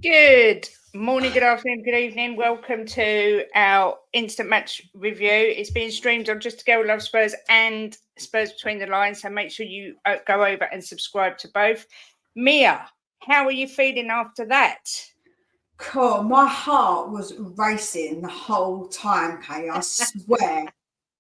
Good morning, good afternoon, good evening. Welcome to our instant match review. It's being streamed on Just a Girl Love Spurs and Spurs Between the Lines. So make sure you go over and subscribe to both. Mia, how are you feeling after that? Cool. My heart was racing the whole time, Kay. I swear.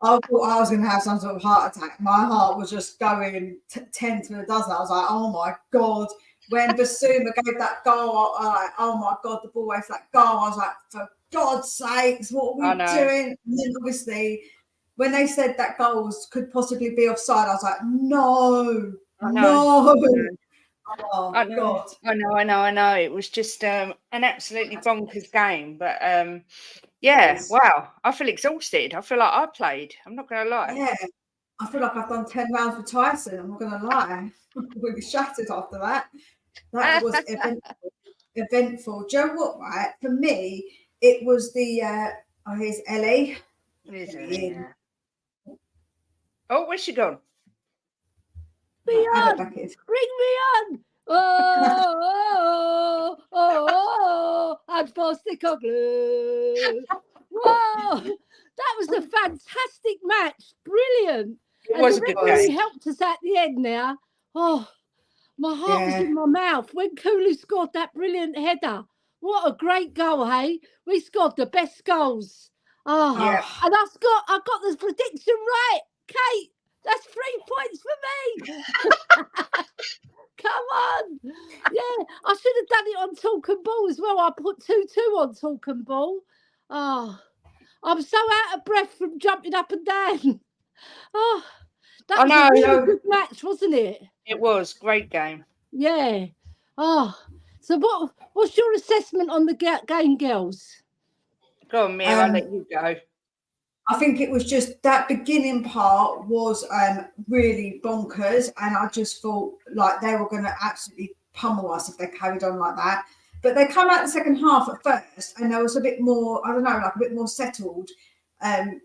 I thought I was going to have some sort of heart attack. My heart was just going 10 to a dozen. I was like, oh my God. When Basuma gave that goal, I was like, oh my God, the ball away for that goal. I was like, for God's sakes, what are we doing? And then obviously, when they said that goals could possibly be offside, I was like, no. Oh, I know, God. I know. It was just an absolutely bonkers game. But yeah, wow. I feel exhausted. I feel like I played. I'm not going to lie. Yeah. I feel like I've done 10 rounds with Tyson. I'm not going to lie. We'll be shattered after that. That was eventful. Do you know what, right? For me, it was the, here's Elly. Oh, where's she gone? Bring me on! And for Stickoglu. Whoa! That was a fantastic match. Brilliant. It was a good game. He helped us at the end now. Oh, my heart was in my mouth when Kulu scored that brilliant header. What a great goal, hey? We scored the best goals. Oh, yeah. And I got the prediction right, Kate. That's 3 points for me. Come on. Yeah, I should have done it on Talk and Ball as well. I put 2-2 on Talk and Ball. Oh, I'm so out of breath from jumping up and down. Oh, that was a really good match, wasn't it? It was. Great game. Yeah. Oh, so what's your assessment on the game, girls? Go on, Mia, I'll let you go. I think it was just that beginning part was really bonkers, and I just thought like they were going to absolutely pummel us if they carried on like that. But they come out the second half at first, and there was a bit more, I don't know, like a bit more settled. And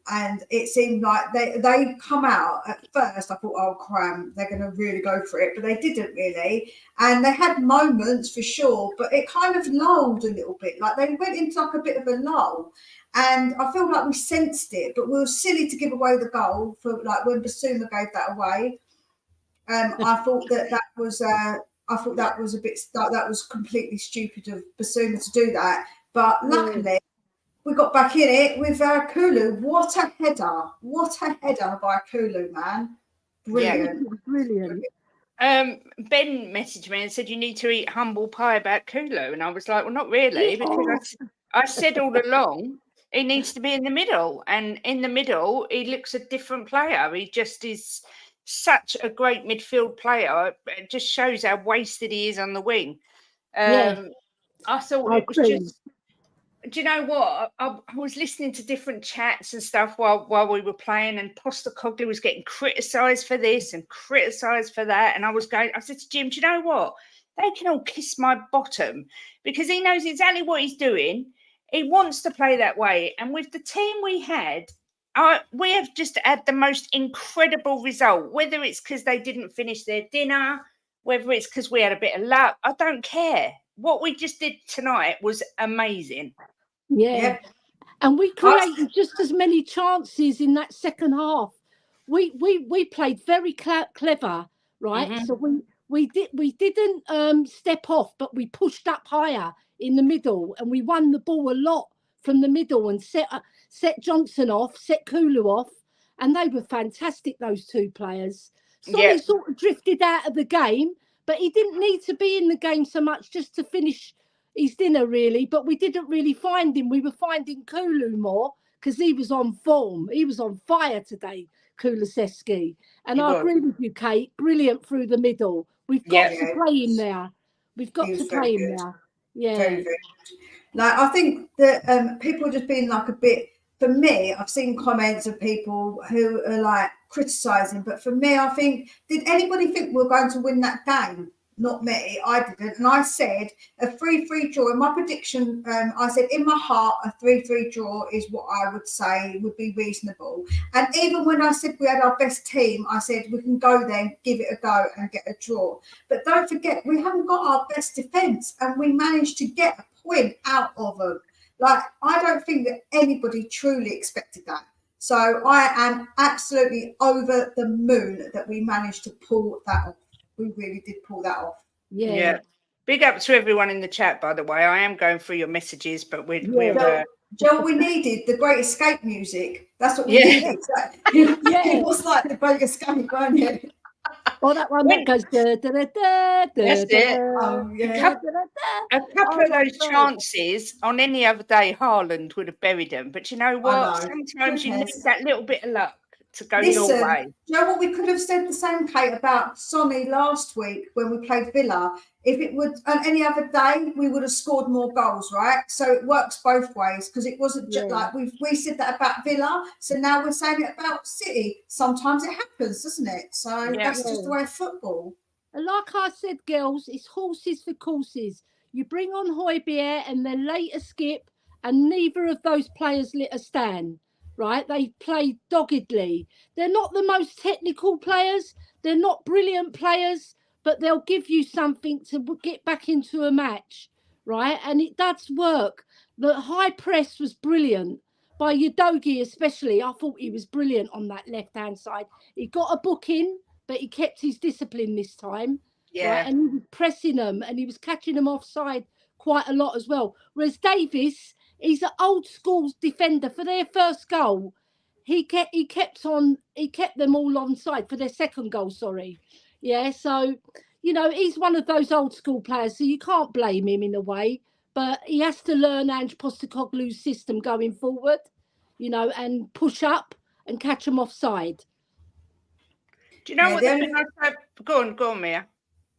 it seemed like they come out at first. I thought, oh, cram, they're going to really go for it, but they didn't really. And they had moments for sure, but it kind of lulled a little bit. Like they went into like a bit of a lull. And I feel like we sensed it, but we were silly to give away the goal for like when Basuma gave that away. I thought that was a bit that was completely stupid of Basuma to do that. But luckily, we got back in it with Kulu. What a header! What a header by Kulu, man! Brilliant, yeah, brilliant. Ben messaged me and said you need to eat humble pie about Kulu, and I was like, well, not really, because I said all along. He needs to be in the middle, and in the middle, he looks a different player. He just is such a great midfield player. It just shows how wasted he is on the wing. I thought it was just. Do you know what? I was listening to different chats and stuff while we were playing, and Postecoglou was getting criticised for this and criticised for that. And I said to Jim, do you know what? They can all kiss my bottom, because he knows exactly what he's doing. He wants to play that way. And with the team we had, we have just had the most incredible result, whether it's because they didn't finish their dinner, whether it's because we had a bit of luck. I don't care. What we just did tonight was amazing. Yeah. And we created just as many chances in that second half. We played very clever, right? Mm-hmm. So we didn't step off, but we pushed up higher in the middle, and we won the ball a lot from the middle and set Johnson off, set Kulu off, and they were fantastic, those two players. Sonny sort of drifted out of the game, but he didn't need to be in the game so much just to finish his dinner, really. But we didn't really find him. We were finding Kulu more because he was on form. He was on fire today, Kulusevski. And I agree with you, Kate. Brilliant through the middle. We've got to play him there. We've got to play him there. Yeah. Very, very good. Like, I think that people are just being like a bit, for me, I've seen comments of people who are like criticising, but for me, I think, did anybody think we were going to win that game? not me. I didn't. And I said a 3-3 draw. In my prediction, I said in my heart, a 3-3 draw is what I would say would be reasonable. And even when I said we had our best team, I said we can go there, give it a go and get a draw. But don't forget, we haven't got our best defence and we managed to get a point out of them. Like, I don't think that anybody truly expected that. So I am absolutely over the moon that we managed to pull that off. We really did pull that off. Yeah. Big up to everyone in the chat, by the way. I am going through your messages, but we're Joe, we needed the Great Escape music. That's what we needed. It was like the Great Escape, weren't it? Oh, that one that goes. That's it. Oh, yeah. A couple of those chances on any other day, Haaland would have buried them. But you know what? Sometimes you need that little bit of luck to go your way. You know what? We could have said the same, Kate, about Sonny last week when we played Villa. If it would on any other day, we would have scored more goals, right? So it works both ways, because it wasn't just like we said that about Villa. So now we're saying it about City. Sometimes it happens, doesn't it? So that's just the way of football. And like I said, girls, it's horses for courses. You bring on Højbjerg and then later Skip, and neither of those players lit a stand, right? They played doggedly. They're not the most technical players. They're not brilliant players, but they'll give you something to get back into a match, right? And it does work. The high press was brilliant by Udogie especially. I thought he was brilliant on that left-hand side. He got a booking, but he kept his discipline this time. Yeah. Right? And he was pressing them and he was catching them offside quite a lot as well. Whereas Davis, he's an old school defender. For their first goal, he kept them all onside for their second goal, sorry. Yeah, so, you know, he's one of those old school players, so you can't blame him in a way. But he has to learn Ange Postecoglou's system going forward, you know, and push up and catch them offside. Do you know what the thing I said? Go on, Mia.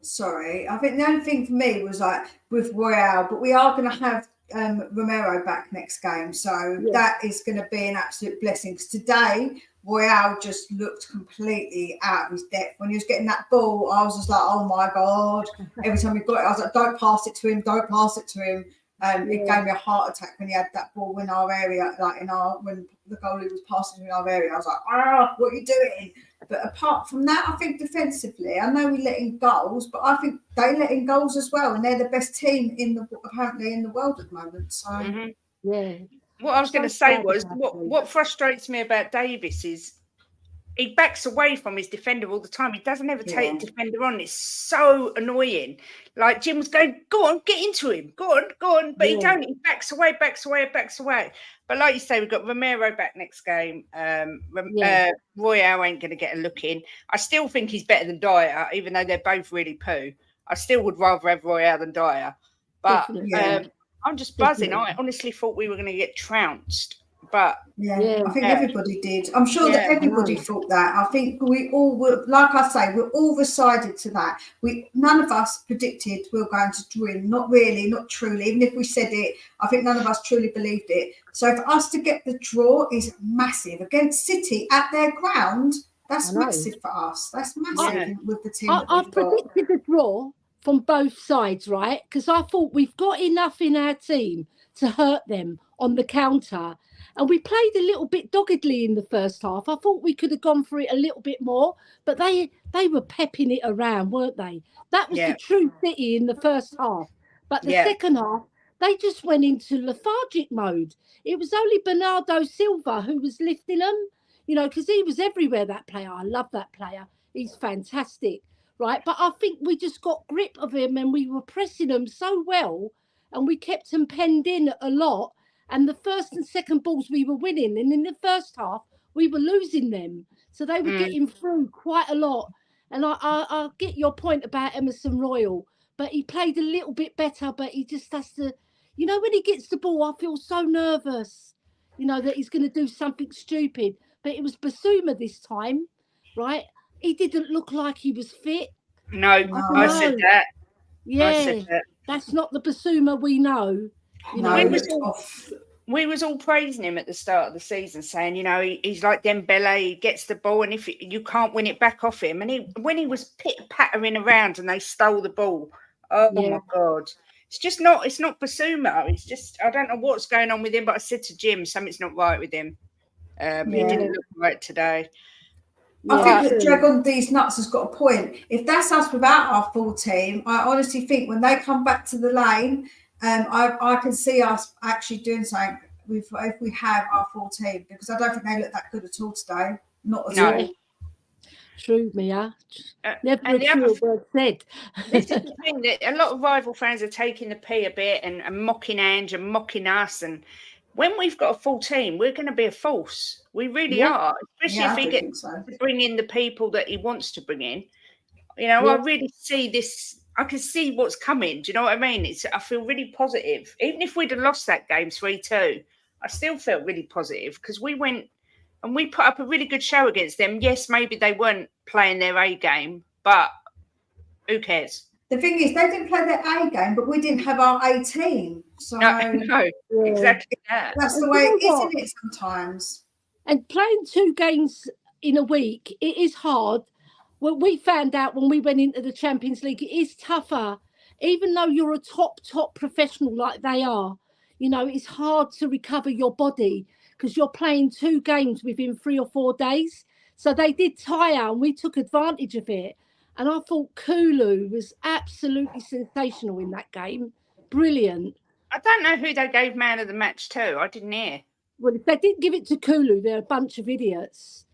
Sorry, I think the only thing for me was like with Royale, but we are going to have Romero back next game, so that is going to be an absolute blessing. Because today Royale just looked completely out of his depth. When he was getting that ball, I was just like, oh my God. Every time he got it, I was like, don't pass it to him, don't pass it to him. It gave me a heart attack when he had that ball in our area, like when the goalie was passing in our area. I was like, what are you doing? But apart from that, I think defensively, I know we let in goals, but I think they let in goals as well, and they're the best team apparently in the world at the moment. So what I was going to say was what frustrates me about Davis is he backs away from his defender all the time. He doesn't ever take the defender on. It's so annoying. Like Jim was going, go on, get into him. Go on. But he don't. He backs away. But like you say, we've got Romero back next game. Royale ain't going to get a look in. I still think he's better than Dyer, even though they're both really poo. I still would rather have Royale than Dyer. But I'm just buzzing. I honestly thought we were going to get trounced. But I think everybody did. I'm sure that everybody thought that. I think we all were, like I say, we're all decided to that. None of us predicted we were going to win. Not really, not truly. Even if we said it, I think none of us truly believed it. So for us to get the draw is massive against City at their ground. That's massive for us. That's massive with the team. I've predicted the draw from both sides, right? Because I thought we've got enough in our team to hurt them on the counter. And we played a little bit doggedly in the first half. I thought we could have gone for it a little bit more, but they were pepping it around, weren't they? That was the true City in the first half. But the second half, they just went into lethargic mode. It was only Bernardo Silva who was lifting them, you know, because he was everywhere, that player. I love that player. He's fantastic, right? But I think we just got grip of him and we were pressing them so well and we kept them penned in a lot. And the first and second balls we were winning. And in the first half, we were losing them. So they were getting through quite a lot. And I get your point about Emerson Royal. But he played a little bit better. But he just has to, you know, when he gets the ball, I feel so nervous, you know, that he's going to do something stupid. But it was Basuma this time, right? He didn't look like he was fit. No, I said that. Yeah, I said that. That's not the Basuma we know. You know, when we was all praising him at the start of the season, saying, he's like Dembele, he gets the ball, and if you can't win it back off him, and when he was pattering around and they stole the ball, oh my God, it's not Basuma. It's just, I don't know what's going on with him, but I said to Jim, something's not right with him. He didn't look right today. I think that Dragon These Nuts has got a point. If that's us without our full team, I honestly think when they come back to the lane, I can see us actually doing something if we have our full team, because I don't think they look that good at all today. Not at all. True, Mia. Never a true word said. This is the thing, that a lot of rival fans are taking the pee a bit and mocking Ange and mocking us. And when we've got a full team, we're going to be a force. We really are, especially if he gets to bring in the people that he wants to bring in. I really see this. I can see what's coming. Do you know what I mean? I feel really positive. Even if we'd have lost that game 3-2, I still felt really positive, because we went and we put up a really good show against them. Yes, maybe they weren't playing their A game, but who cares? The thing is, they didn't play their A game, but we didn't have our A team. So no, exactly that. That's the way it is, isn't it, sometimes? And playing 2 games in a week, it is hard. Well, we found out when we went into the Champions League, it is tougher. Even though you're a top professional like they are, it's hard to recover your body, because you're playing 2 games within 3 or 4 days. So they did tire, and we took advantage of it. And I thought Kulu was absolutely sensational in that game. Brilliant. I don't know who they gave man of the match to. I didn't hear. Well, if they didn't give it to Kulu, they're a bunch of idiots.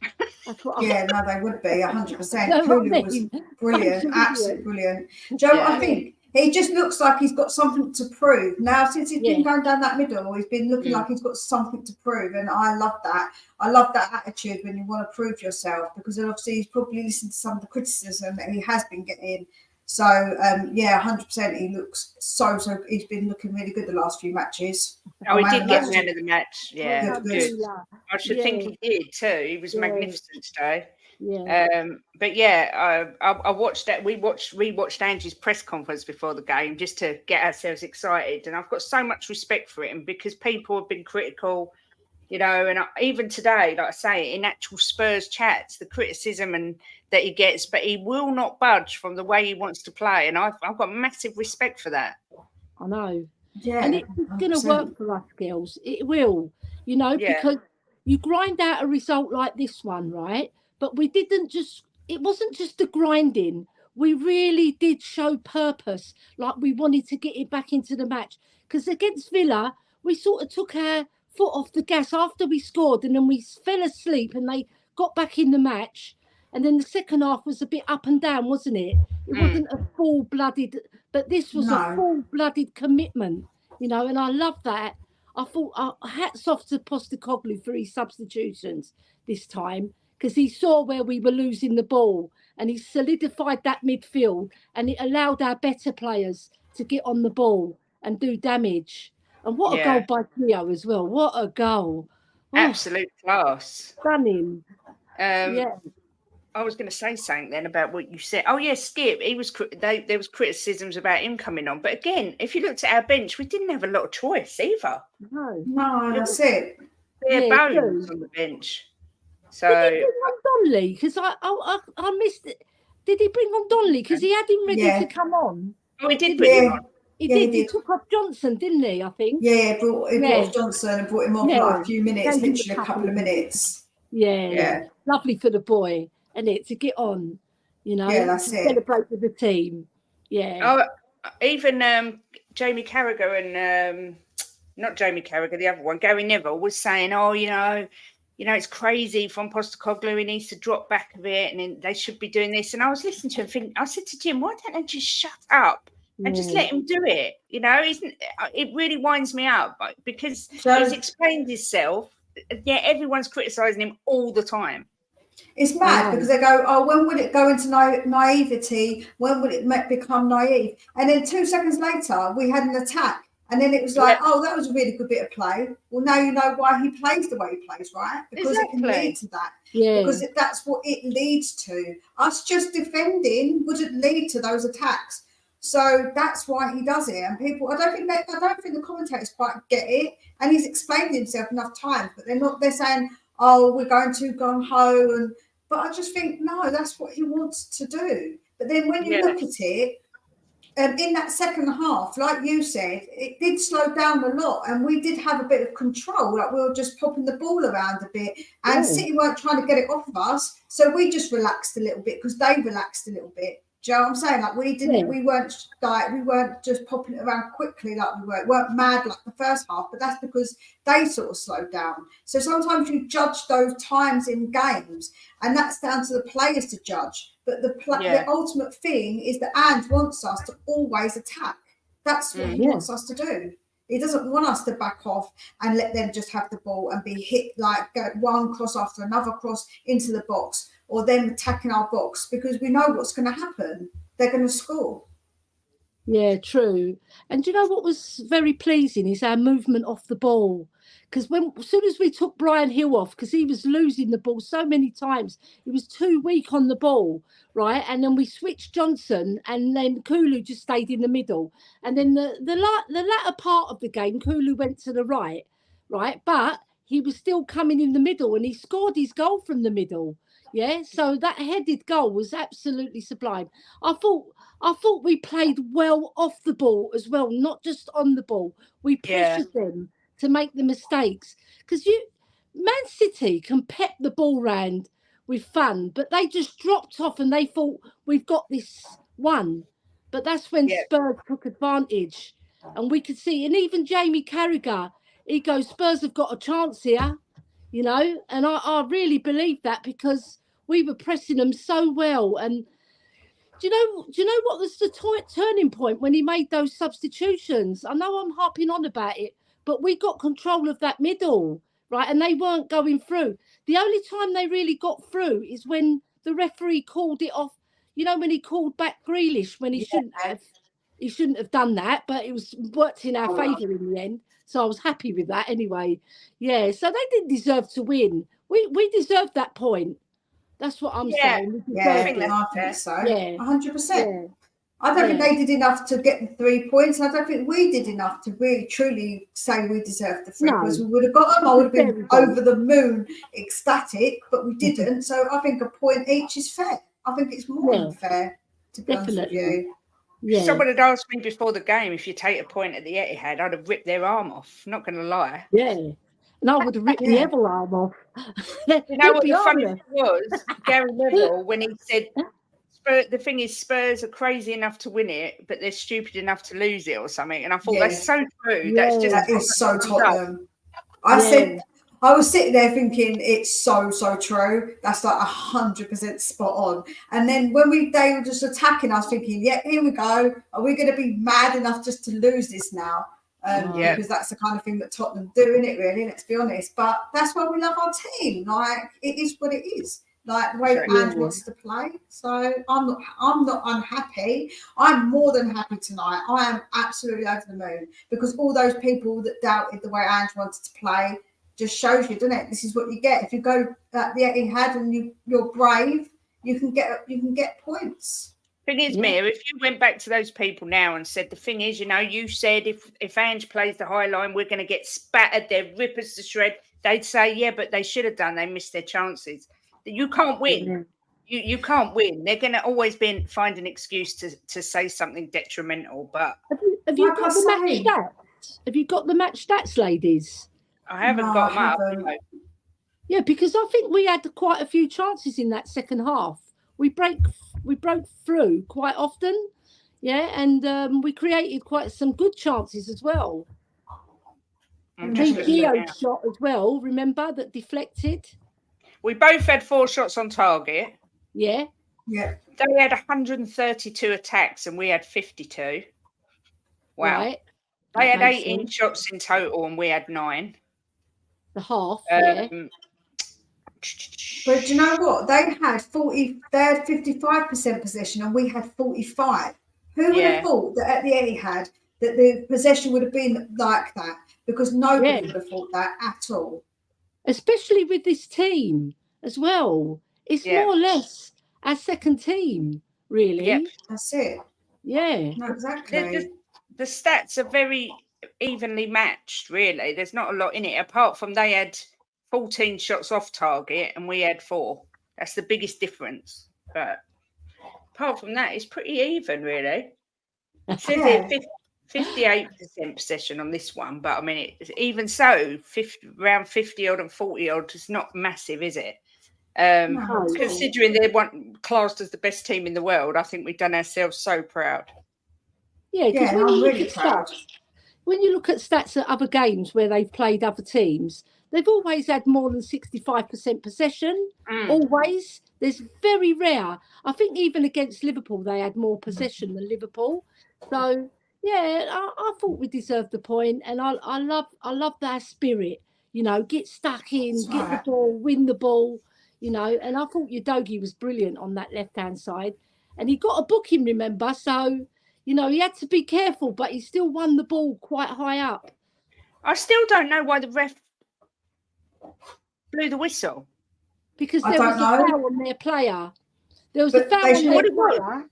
No, they would be 100%. Kulu was brilliant, absolutely brilliant. Joe, I think he just looks like he's got something to prove. Now, since he's been going down that middle, he's been looking like he's got something to prove. And I love that. I love that attitude when you want to prove yourself, because obviously he's probably listened to some of the criticism that he has been getting. So, 100%. He looks so, he's been looking really good the last few matches. Oh, he did get man of the match. Yeah. Good. I should think he did too. He was magnificent today. Yeah. But I watched that. We rewatched Angie's press conference before the game just to get ourselves excited. And I've got so much respect for him, because people have been critical, and even today, like I say, in actual Spurs chats, the criticism and that he gets, but he will not budge from the way he wants to play. And I've got massive respect for that. I know. Yeah. And it's going to work for us, girls. It will, because you grind out a result like this one, right? But we didn't it wasn't just the grinding. We really did show purpose, like we wanted to get it back into the match. Because against Villa, we sort of took our foot off the gas after we scored, and then we fell asleep and they got back in the match. And then the second half was a bit up and down, wasn't it? It wasn't a full-blooded, but this was a full-blooded commitment, and I love that. I thought, hats off to Postecoglou for his substitutions this time, because he saw where we were losing the ball, and he solidified that midfield, and it allowed our better players to get on the ball and do damage. And what a goal by Theo as well. What a goal. Absolute class. Stunning. I was going to say something then about what you said. Oh, yeah, Skip. There was criticisms about him coming on. But again, if you looked at our bench, we didn't have a lot of choice either. No, that's it. Bare bones on the bench. So did he bring on Donnelly? Because I missed it. Did he bring on Donnelly? Because he had him ready to come on. Oh, he did bring him on. He did. He took off Johnson, didn't he? I think. Yeah, he brought off Johnson and brought him on for like a few minutes, literally a couple of minutes. Yeah. Lovely for the boy, and to get on, Yeah, that's it. Celebrate with the team. Yeah. Oh, even Jamie Carragher and not Jamie Carragher, the other one, Gary Neville, was saying, it's crazy from Postecoglou. He needs to drop back a bit, and then they should be doing this. And I was listening to him thinking, I said to Jim, why don't they just shut up and just let him do it? It really winds me up, because he's explained himself. Yeah, everyone's criticising him all the time. It's mad because they go, oh, when will it go into naivety? When will it become naive? And then 2 seconds later, we had an attack. And then it was like, oh, that was a really good bit of play. Well, now you know why he plays the way he plays, right? Because it can lead to that. Yeah. Because that's what it leads to. Us just defending wouldn't lead to those attacks. So that's why he does it. And people, I don't think the commentators quite get it. And he's explained himself enough times, but they're saying, oh, we're going to gung ho. But I just think, no, that's what he wants to do. But then when you look at it, in that second half, like you said, it did slow down a lot, and we did have a bit of control. Like we were just popping the ball around a bit, and City weren't trying to get it off of us, so we just relaxed a little bit because they relaxed a little bit. Do you know what I'm saying? Like we weren't just popping it around quickly like we weren't mad like the first half, but that's because they sort of slowed down. So sometimes you judge those times in games, and that's down to the players to judge. But the ultimate thing is that Ange wants us to always attack. That's what he wants us to do. He doesn't want us to back off and let them just have the ball and be hit like one cross after another cross into the box, or them attacking our box, because we know what's going to happen. They're going to score. Yeah, true. And do you know what was very pleasing is our movement off the ball. Because as soon as we took Brian Hill off, because he was losing the ball so many times, he was too weak on the ball, right? And then we switched Johnson, and then Kulu just stayed in the middle. And then the latter part of the game, Kulu went to the right, but he was still coming in the middle, and he scored his goal from the middle. Yeah, so that headed goal was absolutely sublime. I thought we played well off the ball as well, not just on the ball. We pressured them to make the mistakes, because Man City can pep the ball round with fun, but they just dropped off and they thought we've got this one. But that's when Spurs took advantage, and we could see, and even Jamie Carragher, he goes, Spurs have got a chance here, you know, and I really believe that, because we were pressing them so well. And do you know what was the turning point when he made those substitutions? I know I'm harping on about it, but we got control of that middle, right? And they weren't going through. The only time they really got through is when the referee called it off. You know, when he called back Grealish when he shouldn't have. He shouldn't have done that, but it worked in our favour in the end. So I was happy with that anyway. Yeah, so they didn't deserve to win. We deserved that point. That's what I'm saying. I think so. Yeah. 100%. I don't think they did enough to get the 3 points. I don't think we did enough to really truly say we deserved the 3 points. We would have got them. I would have been over the moon ecstatic, but we didn't. So I think a point each is fair. I think it's more than fair, to be honest with you. Yeah. Someone had asked me before the game if you take a point at the Etihad, I'd have ripped their arm off. Not going to lie. Yeah. And I would have ripped the other arm off. You know what the funniest was? Gary Neville, when he said, the thing is, Spurs are crazy enough to win it, but they're stupid enough to lose it or something. And I thought, that's so true. That is so Tottenham. I was sitting there thinking, it's so true. That's like 100% spot on. And then when they were just attacking, I was thinking, here we go. Are we going to be mad enough just to lose this now? Because that's the kind of thing that Tottenham do, isn't it, really? Let's be honest. But that's why we love our team. Like, it is what it is. Like the way that Ange wants to play. So I'm not unhappy. I'm more than happy tonight. I am absolutely over the moon, because all those people that doubted the way Ange wanted to play just shows you, doesn't it? This is what you get if you go at the Etihad and you're brave. You can get points. Thing is, Mia, if you went back to those people now and said, the thing is, you know, you said if Ange plays the high line, we're going to get spattered, they're rippers to shred, they'd say, yeah, but they should have done. They missed their chances. You can't win. You can't win. They're going to always find an excuse to say something detrimental. But have you got the match stats? Have you got the match stats, ladies? I haven't got them up. Yeah, because I think we had quite a few chances in that second half. We broke through quite often, and we created quite some good chances as well. Gio shot as well, remember, that deflected. We both had 4 shots on target. Yeah. They had 132 attacks and we had 52. Wow. Right. They had 18 shots in total and we had 9. The half, But do you know what? They had 55% possession and we had 45. Who would have thought that at the Etihad that the possession would have been like that? Because nobody would have thought that at all. Especially with this team as well. It's more or less our second team, really. That's it. Yeah. No, exactly. The stats are very evenly matched, really. There's not a lot in it, apart from they had 14 shots off target and we had 4. That's the biggest difference. But apart from that, it's pretty even, really. It says Yeah. here 58% possession on this one, but I mean, even so, around 50 odd and 40 odd is not massive, is it? No. Considering they're classed as the best team in the world, I think we've done ourselves so proud. Yeah, because Yeah, when I'm you look really at proud. stats, when you look at stats at other games where they've played other teams, they've always had more than 65% possession. Always. There's very rare. I think even against Liverpool, they had more possession than Liverpool. So yeah, I thought we deserved the point, and I love their spirit. You know, get stuck in, That's get the right. ball, win the ball. You know, and I thought Udogie was brilliant on that left hand side, and he got a booking, remember? So you know, he had to be careful, but he still won the ball quite high up. I still don't know why the ref blew the whistle. Because I there don't was a know. foul on their player. There was a But foul they on should their have- player.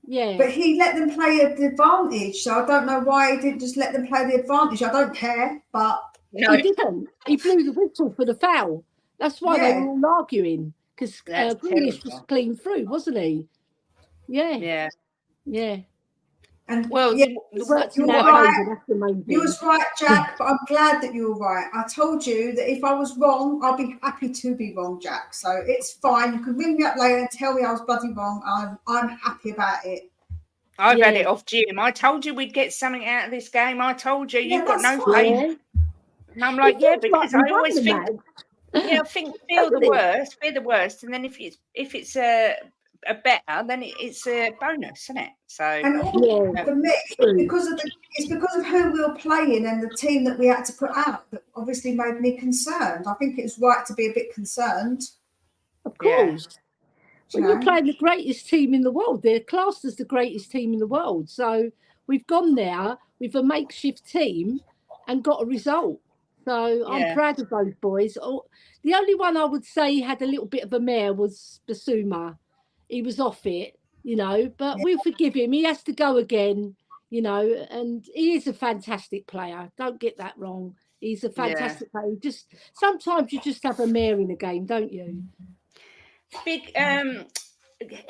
Yeah. But he let them play at the advantage, so I don't know why he didn't just let them play the advantage. I don't care, but No, He didn't. He blew the whistle for the foul. That's why they Yeah. were all arguing. Because That's Grealish was terrible. clean through, wasn't he? Yeah. Yeah. Yeah. and Well, yeah, It worked you're in our right. favour. That's the main You thing. was right, Jack, but I'm glad that you were right. I told you that if I was wrong, I'll be happy to be wrong, Jack. So it's fine. You can ring me up later and tell me I was bloody wrong. I'm happy about it. I've had Yeah. it off Jim. I told you we'd get something out of this game. I told you, Yeah, you've got that's no fine. faith. Yeah. And I'm like, It yeah, feels because like we I won always the think, match. yeah, I think fear the Doesn't it? worst, and then if it's a better, then it's a bonus, isn't it? So And also Yeah. for me, True. it's because of who we were playing and the team that we had to put out that obviously made me concerned. I think it's right to be a bit concerned. Of Yeah. course. You When you're know? playing the greatest team in the world, they're classed as the greatest team in the world. So we've gone there with a makeshift team and got a result. So I'm Yeah. proud of those boys. Oh, the only one I would say had a little bit of a mare was Basuma. He was off it, you know, but Yeah. we'll forgive him. He has to go again, you know, and he is a fantastic player. Don't get that wrong. He's a fantastic player. Sometimes you just have a mare in a game, don't you? Big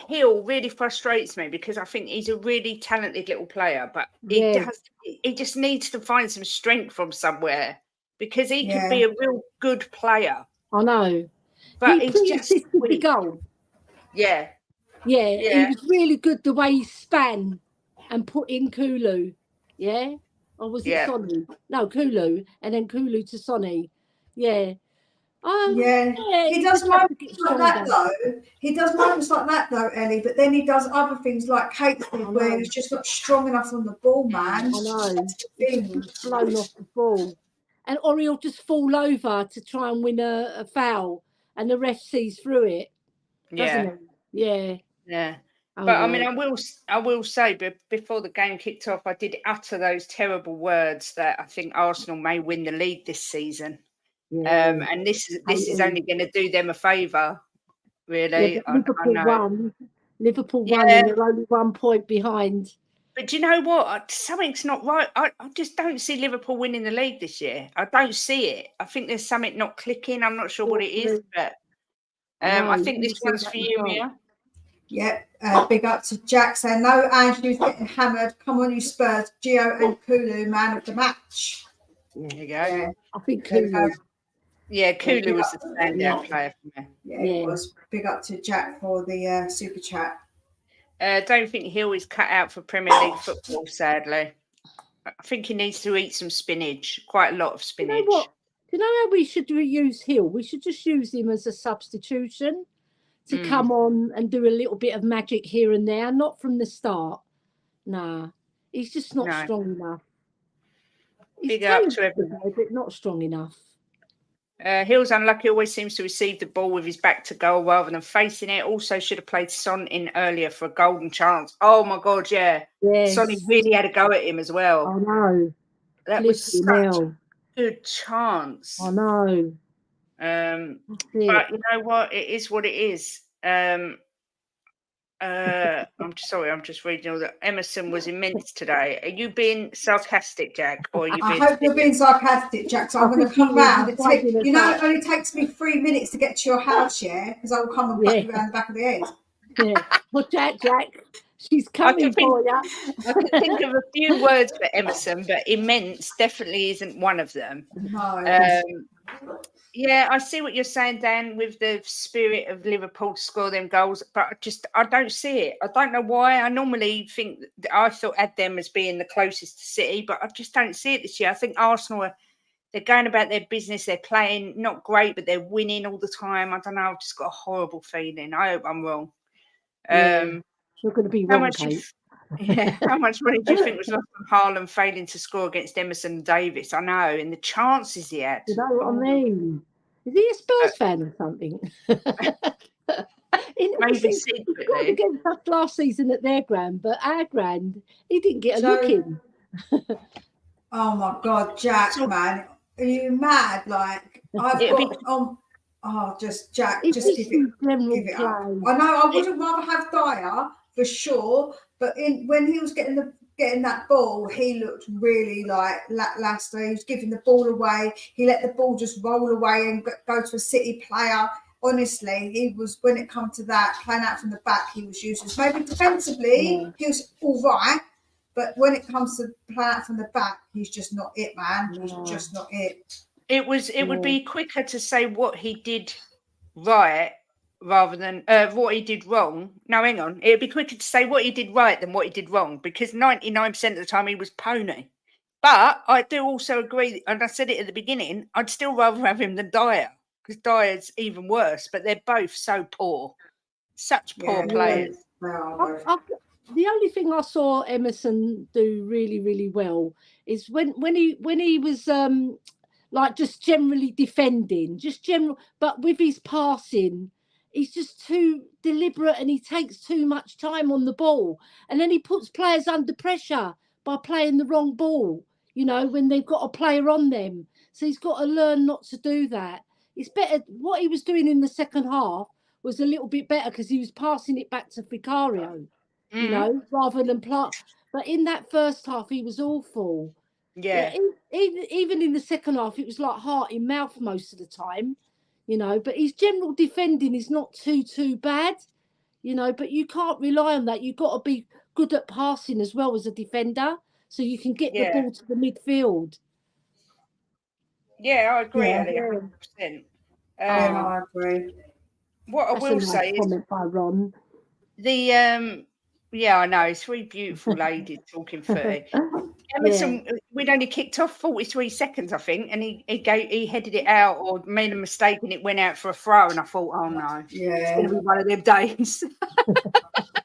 Hill really frustrates me because I think he's a really talented little player, but Yeah. he just needs to find some strength from somewhere because he could Yeah. be a real good player. I know. But He he's just assisted the weak. goal. Yeah. Yeah, he Yeah. was really good the way he span and put in Kulu. Yeah? Or was it Yeah. Sonny? No, Kulu. And then Kulu to Sonny. Yeah. Yeah, he he does just have to moments get like that stronger. though. He does moments like that though, Ellie. But then he does other things like Kate did, I where know. he's just not strong enough on the ball, man. I know. That's the He just thing. gets blown off the ball. Or he'll just fall over to try and win a foul and the ref sees through it, doesn't Yeah. he? Yeah. Yeah. Oh, But I mean, well. I will say, but before the game kicked off, I did utter those terrible words that I think Arsenal may win the league this season. Yeah. And this is only going to do them a favour, really. Yeah, but I Liverpool know. won. Liverpool won, Yeah. and they're only 1 point behind. But do you know what? Something's not right. I just don't see Liverpool winning the league this year. I don't see it. I think there's something not clicking. I'm not sure what it is, but I No, think this you one's see for that you, result. Mia. Yep. Big up to Jack saying no. Angelou's getting hammered. Come on, you Spurs. Gio and Kulu, man of the match. There you go. Yeah, I think there we go. Kulu. Yeah, Kulu big was up. the standout player for me. Yeah, Yeah. it was. Big up to Jack for the super chat. Don't think Hill is cut out for Premier League football, sadly. I think he needs to eat some spinach, quite a lot of You spinach. know what? Do you know how we should use Hill? We should just use him as a substitution to come on and do a little bit of magic here and there, not from the start. Nah, he's just not strong enough. He's Big up to talented, everyone. but not strong enough. Hill's unlucky, always seems to receive the ball with his back to goal rather than facing it. Also should have played Son in earlier for a golden chance. Oh my God, yeah. Yes. Sonny really had a go at him as well. I know. That was such a good chance. I know. But you know what? It is what it is. I'm sorry, I'm just reading all that. Emerson was immense today. Are you being sarcastic, Jack, or are you I being hope you're being sarcastic, Jack. So I'm going to come round and take. You know, it only takes me 3 minutes to get to your house, yeah, because I will come and back you around the back of the head. Yeah. Well, Jack, she's coming for you. I can think of a few words for Emerson, but immense definitely isn't one of them. No. Yeah, I see what you're saying, Dan, with the spirit of Liverpool to score them goals, but I don't see it. I don't know why. I normally think I had them as being the closest to City, but I just don't see it this year. I think Arsenal they're going about their business. They're playing not great, but they're winning all the time. I don't know. I've just got a horrible feeling. I hope I'm wrong. You're going to be wrong, Kate. How much money do you think was lost on Haaland failing to score against Emerson and Davis? I know, and the chances he had. You know what I mean? Is he a Spurs fan or something? Maybe He secretly. scored against us last season at their ground, but our ground, he didn't get a look in. Oh my God, Jack, man, are you mad? Like I've got just Jack, just give it up. I know I wouldn't rather have Dyer for sure, but when he was getting that ball, he looked really like lackluster. He was giving the ball away. He let the ball just roll away and go to a City player. Honestly, he was, when it comes to that, playing out from the back, he was useless. Maybe defensively, he was all right, but when it comes to playing out from the back, he's just not it, man. He's just not it. It would be quicker to say what he did right rather than what he did wrong. No, hang on. It'd be quicker to say what he did right than what he did wrong, because 99% of the time he was pony. But I do also agree, and I said it at the beginning, I'd still rather have him than Dyer, because Dyer's even worse, but they're both so poor. Such poor players. The only thing I saw Emerson do really, really well is when he was like just generally defending, but with his passing, he's just too deliberate and he takes too much time on the ball, and then he puts players under pressure by playing the wrong ball, you know, when they've got a player on them. So he's got to learn not to do that. It's better. What he was doing in the second half was a little bit better because he was passing it back to Vicario, you know, rather than but in that first half he was awful. Yeah. Even in the second half, it was like heart in mouth most of the time, you know. But his general defending is not too bad, you know. But you can't rely on that. You've got to be good at passing as well as a defender, so you can get the ball to the midfield. Yeah, I agree, Elly, 100%. I agree. What I will say is, comment by Ron. I know, 3 beautiful ladies talking footy. Emerson, we'd only kicked off 43 seconds, I think, and he headed it out or made a mistake and it went out for a throw, and I thought, oh no, it's going to be one of them days.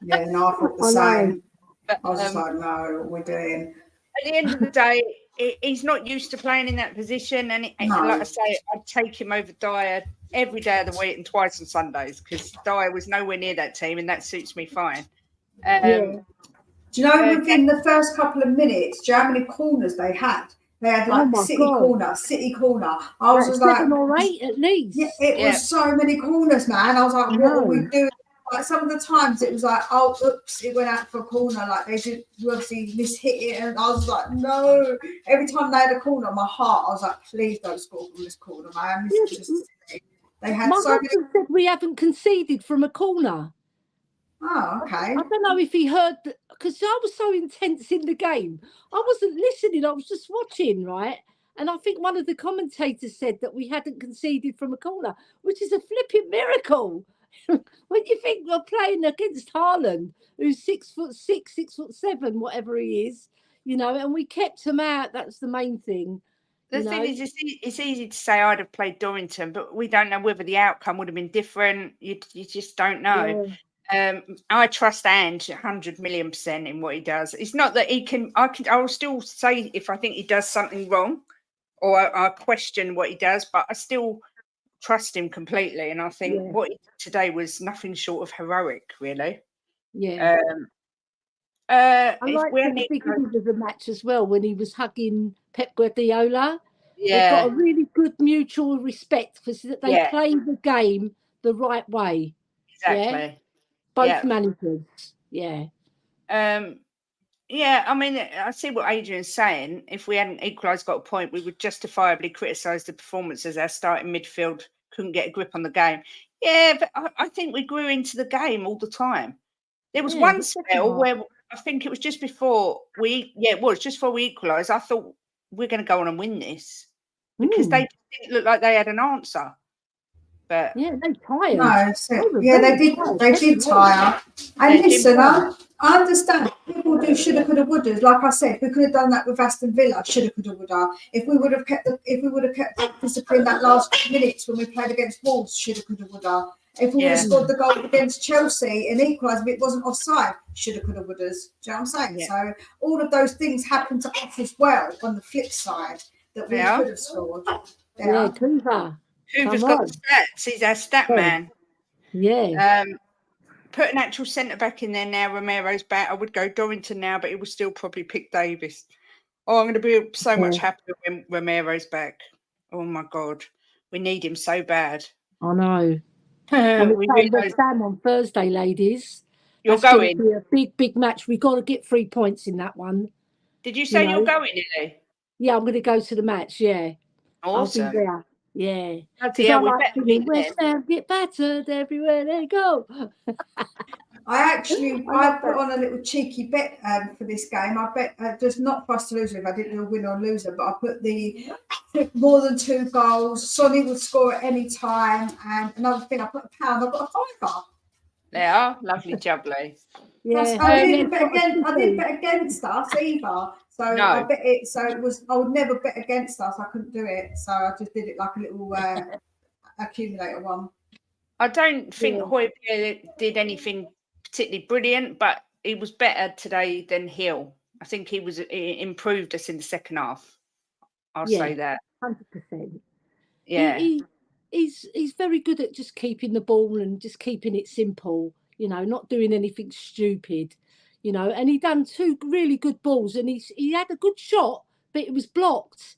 No, I thought the same. I was just like, no, what we're doing. At the end of the day, he's not used to playing in that position, and like I say, I'd take him over Dyer every day of the week and twice on Sundays, because Dyer was nowhere near that team, and that suits me fine. Do you know, within the first couple of minutes, do you know how many corners they had? They had like City corner. I was just like 7 or 8 at least. Yeah, it was so many corners, man. I was like, what are we doing? Like some of the times it was like, oh, oops, it went out for a corner. Like they did obviously mishit it, and I was like, no. Every time they had a corner, my heart, I was like, please don't score from this corner, man. This is just silly. They had my so husband many. said we haven't conceded from a corner. Oh, okay. I don't know if he heard, because I was so intense in the game. I wasn't listening, I was just watching, right? And I think one of the commentators said that we hadn't conceded from a corner, which is a flipping miracle. When you think we're playing against Haaland, who's 6'6", 6'7", whatever he is, you know, and we kept him out. That's the main thing. The thing is, it's easy to say I'd have played Dorrington, but we don't know whether the outcome would have been different. You just don't know. I trust Ange 100 million% in what he does. It's not that he can. I will still say if I think he does something wrong, or I question what he does, but I still trust him completely. And I think what he did today was nothing short of heroic, really. Yeah. I liked at the beginning of the match as well when he was hugging Pep Guardiola. They've got a really good mutual respect because they play the game the right way. Exactly. Both managers. Yeah. Yeah, I mean, I see what Adrian's saying. If we hadn't equalised, got a point, we would justifiably criticise the performance as our starting midfield couldn't get a grip on the game. Yeah, but I think we grew into the game all the time. There was one spell where I think it was just before just before we equalised. I thought we're going to go on and win this because they didn't look like they had an answer. But yeah, they tired. No, they did tire. And listen, I understand people do shoulda, coulda, woulda. Like I said, we could have done that with Aston Villa. Shoulda, coulda, woulda. If we would have kept the discipline that last minutes when we played against Wolves, shoulda, coulda, woulda. If we would have scored the goal against Chelsea and equalised, if it wasn't offside, shoulda, coulda, wouldas. Do you know what I'm saying? Yeah. So all of those things happen to us as well on the flip side that we could have scored. Yeah, Cooper. Hoover's got the stats. He's our stat man. Yeah. Put an actual centre back in there now. Romero's back. I would go Dorrington now, but he would still probably pick Davis. Oh, I'm going to be so much happier when Romero's back. Oh my God, we need him so bad. I know. And we're playing West Ham on Thursday, ladies. You're going. Be a big match. We've got to get 3 points in that one. Did you say you're going, Elly? Yeah, I'm going to go to the match. Yeah. Awesome. I'll be there. Yeah. Yeah, we better beat West Ham get battered everywhere they go. I put on a little cheeky bet for this game. I bet just not for us to lose if I didn't know win or loser, but I put more than 2 goals. Sonny would score at any time, and another thing, I put £1. I got a £5. They are lovely, jubbly. Yeah, I didn't bet against us either. So no. I bet it. So it was. I would never bet against us. I couldn't do it. So I just did it like a little accumulator one. I don't think Højbjerg did anything particularly brilliant, but he was better today than Hill. I think he improved us in the second half. I'll say that 100%. Yeah, he's very good at just keeping the ball and just keeping it simple. You know, not doing anything stupid. You know, and he done 2 really good balls, and he had a good shot, but it was blocked.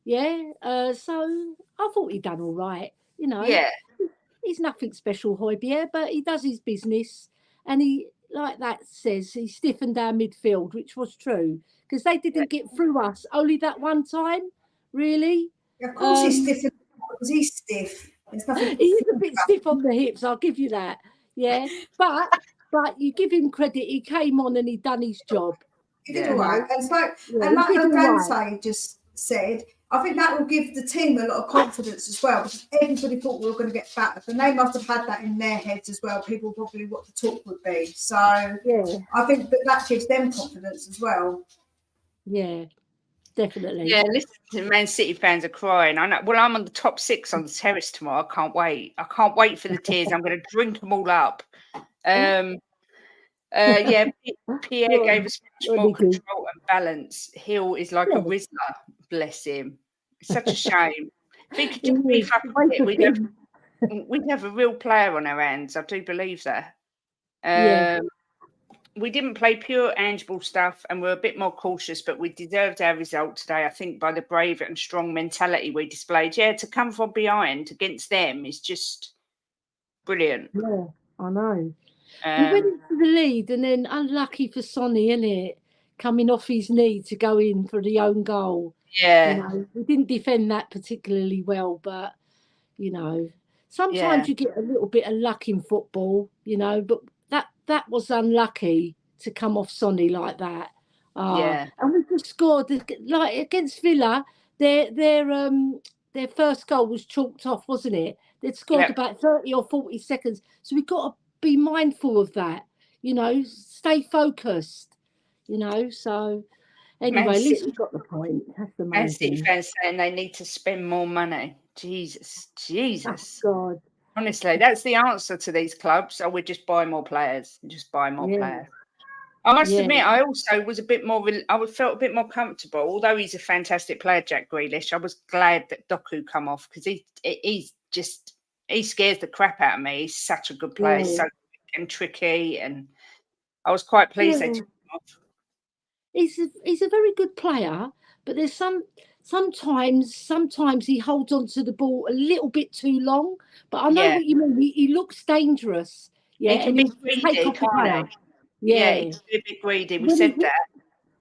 Yeah, so I thought he done all right. You know, he's nothing special, Højbjerg, but he does his business, and he, like that says, he stiffened our midfield, which was true because they didn't get through us only that one time. Really, of course he's stiff because he's stiff. He's a bit stiff on the hips. I'll give you that. Yeah, but you give him credit. He came on and he done his job. He did all right. And like Dante just said, I think that will give the team a lot of confidence as well, because everybody thought we were going to get battered, and they must have had that in their heads as well. People probably what the talk would be. So I think that gives them confidence as well. Yeah, definitely. Yeah, listen, Man City fans are crying. I know. Well, I'm on the top 6 on the terrace tomorrow. I can't wait. I can't wait for the tears. I'm going to drink them all up. Pierre gave us much more control and balance. Hill is like a Rizzler, bless him. It's such a shame. If he could just beef up a bit, we'd have a real player on our hands. I do believe that. We didn't play pure Angeball stuff, and we're a bit more cautious, but we deserved our result today, I think, by the brave and strong mentality we displayed. Yeah, to come from behind against them is just brilliant. Yeah, I know. We went into the lead, and then unlucky for Sonny, innit? Coming off his knee to go in for the own goal. Yeah. You know, we didn't defend that particularly well, but, you know, sometimes you get a little bit of luck in football, you know, but that was unlucky to come off Sonny like that. And we just scored, like against Villa, their first goal was chalked off, wasn't it? They'd scored about 30 or 40 seconds. So we've got to be mindful of that, you know, stay focused, you know. So anyway, at least we got the point. That's the main thing. Fans saying they need to spend more money. Jesus. Oh, God. Honestly, that's the answer to these clubs. So we just buy more players. Just buy more players. I must admit, I also was a bit more. I felt a bit more comfortable. Although he's a fantastic player, Jack Grealish, I was glad that Doku come off, because he scares the crap out of me. He's such a good player, so quick and tricky, and I was quite pleased they took him off. He's a very good player, but there's sometimes he holds on to the ball a little bit too long. But I know what you mean. He looks dangerous. Yeah, He can and be he take greedy, off the can't player. he? Yeah, Yeah. he can be a bit greedy. We When said he that.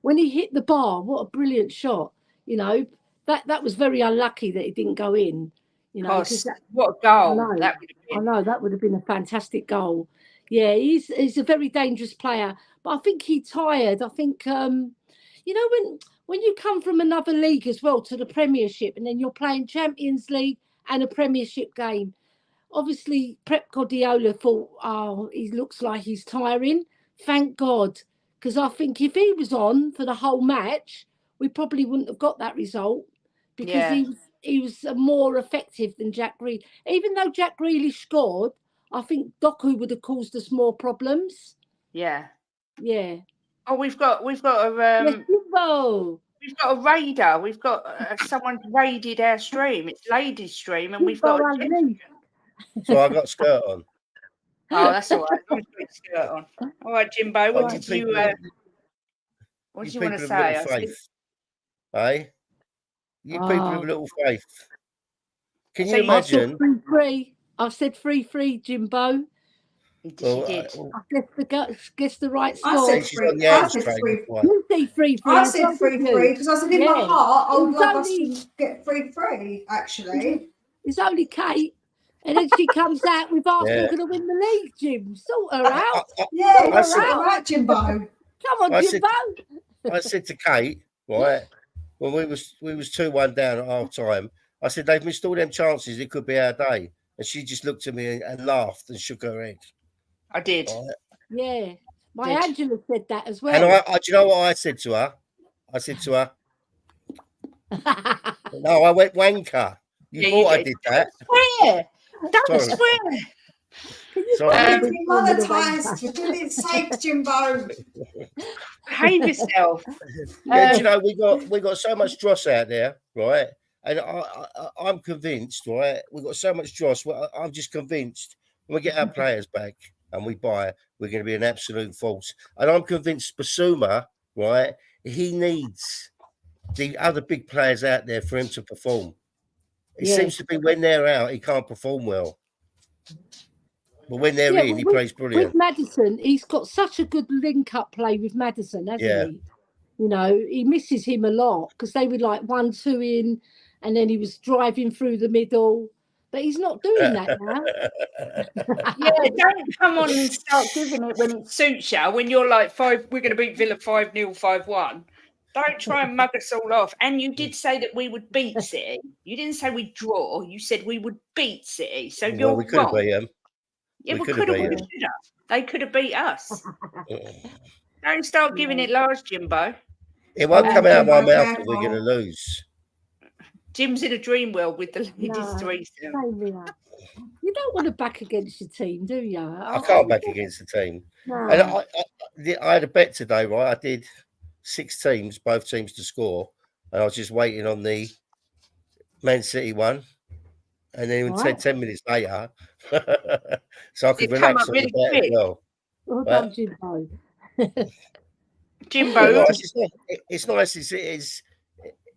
when he hit the bar, what a brilliant shot! You know, that was very unlucky that it didn't go in. You know, because What a I goal know, that would have been. that would have been a fantastic goal. Yeah, he's a very dangerous player, but I think he tired. I think you know, when you come from another league as well to the Premiership, and then you're playing Champions League and a Premiership game. Obviously, Pep Guardiola thought, oh, he looks like he's tiring. Thank God, because I think if he was on for the whole match, we probably wouldn't have got that result because Yeah. he was more effective than Jack Grealish. Even though Jack Grealish scored, I think Doku would have caused us more problems. Yeah. Yeah. Oh, we've got a Yes, Jimbo. we've got a raider. We've got someone raided our stream. It's ladies' stream, and we've got Jimbo a and gentleman. me. So I got skirt on. Oh, that's all right. I'm put skirt on. All right, Jimbo. What You did you what you do you want to people have say? little faith, eh? You people have Oh, little faith. Can So you you- I said imagine? 3-3. I said 3-3, Jimbo. She did. I guess the right I score. said She's three. on the I hands said train. three. That's why. You say 3-3 I as well, said didn't 3-3 you? because I said in my Yeah. heart I would It's love us only- to get 3-3. Actually, It's only Kate. And then she comes out with Arsenal Yeah. going to win the league, Jim. Sort her out. yeah, Sort I that's her said- all out. right, Jimbo. Come on, I said- Jimbo. I said to Kate, right, when we was 2-1 down at half time, I said they've missed all them chances. It could be our day, and she just looked at me and laughed and shook her head. I did. Right? Yeah. My Did. Angela said that as And well. do you know what I said to her? I said to her, "No, I went wanker. You thought I did that." Swear. Don't Sorry. swear. Sorry. Your mother ties. You did it safe, Jimbo. Behave yourself. Yeah, do you know we got so much dross out there, right? And I'm convinced, right? We've got so much dross. I'm just convinced when we get our players back and we buy, we're going to be an absolute force. And I'm convinced Basuma, right? He needs the other big players out there for him to perform. It Yeah. seems to be when they're out, he can't perform well. But when they're in, he plays brilliant. With Maddison, he's got such a good link-up play with Maddison, hasn't Yeah. he? You know, he misses him a lot because they were like 1-2 in, and then he was driving through the middle. But he's not doing that now. Yeah, don't come on and start giving it when it suits you. When you're like we're going to beat Villa 5-0, 5-1. Don't try and mug us all off. And you did say that we would beat City. You didn't say we'd draw. You said we would beat City. So Well, you're we could have wrong. beat him. Yeah, we we could could have have. beat him. They could have beat us. Don't start giving it large, Jimbo. It won't Oh, come out of my Jimbo, mouth that careful. we're going to lose. Jim's in a dream world with the ladies' No, threesome. same here. You don't want to back against your team, do you? I can't back against the team. No. And I had a bet today, right? I did 6 teams, both teams to score, and I was just waiting on the Man City one. And then Right. 10 minutes later, so I could It come relax up on really the bet as quick. well. Well done, Jimbo. Jimbo, Well, it's nice. It's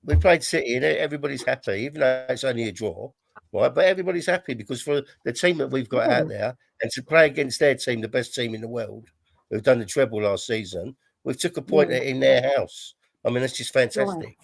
we played City and everybody's happy, even though it's only a draw, right? But everybody's happy because for the team that we've got out there and to play against their team, the best team in the world, who've done the treble last season, we've took a point in their house. I mean, that's just fantastic.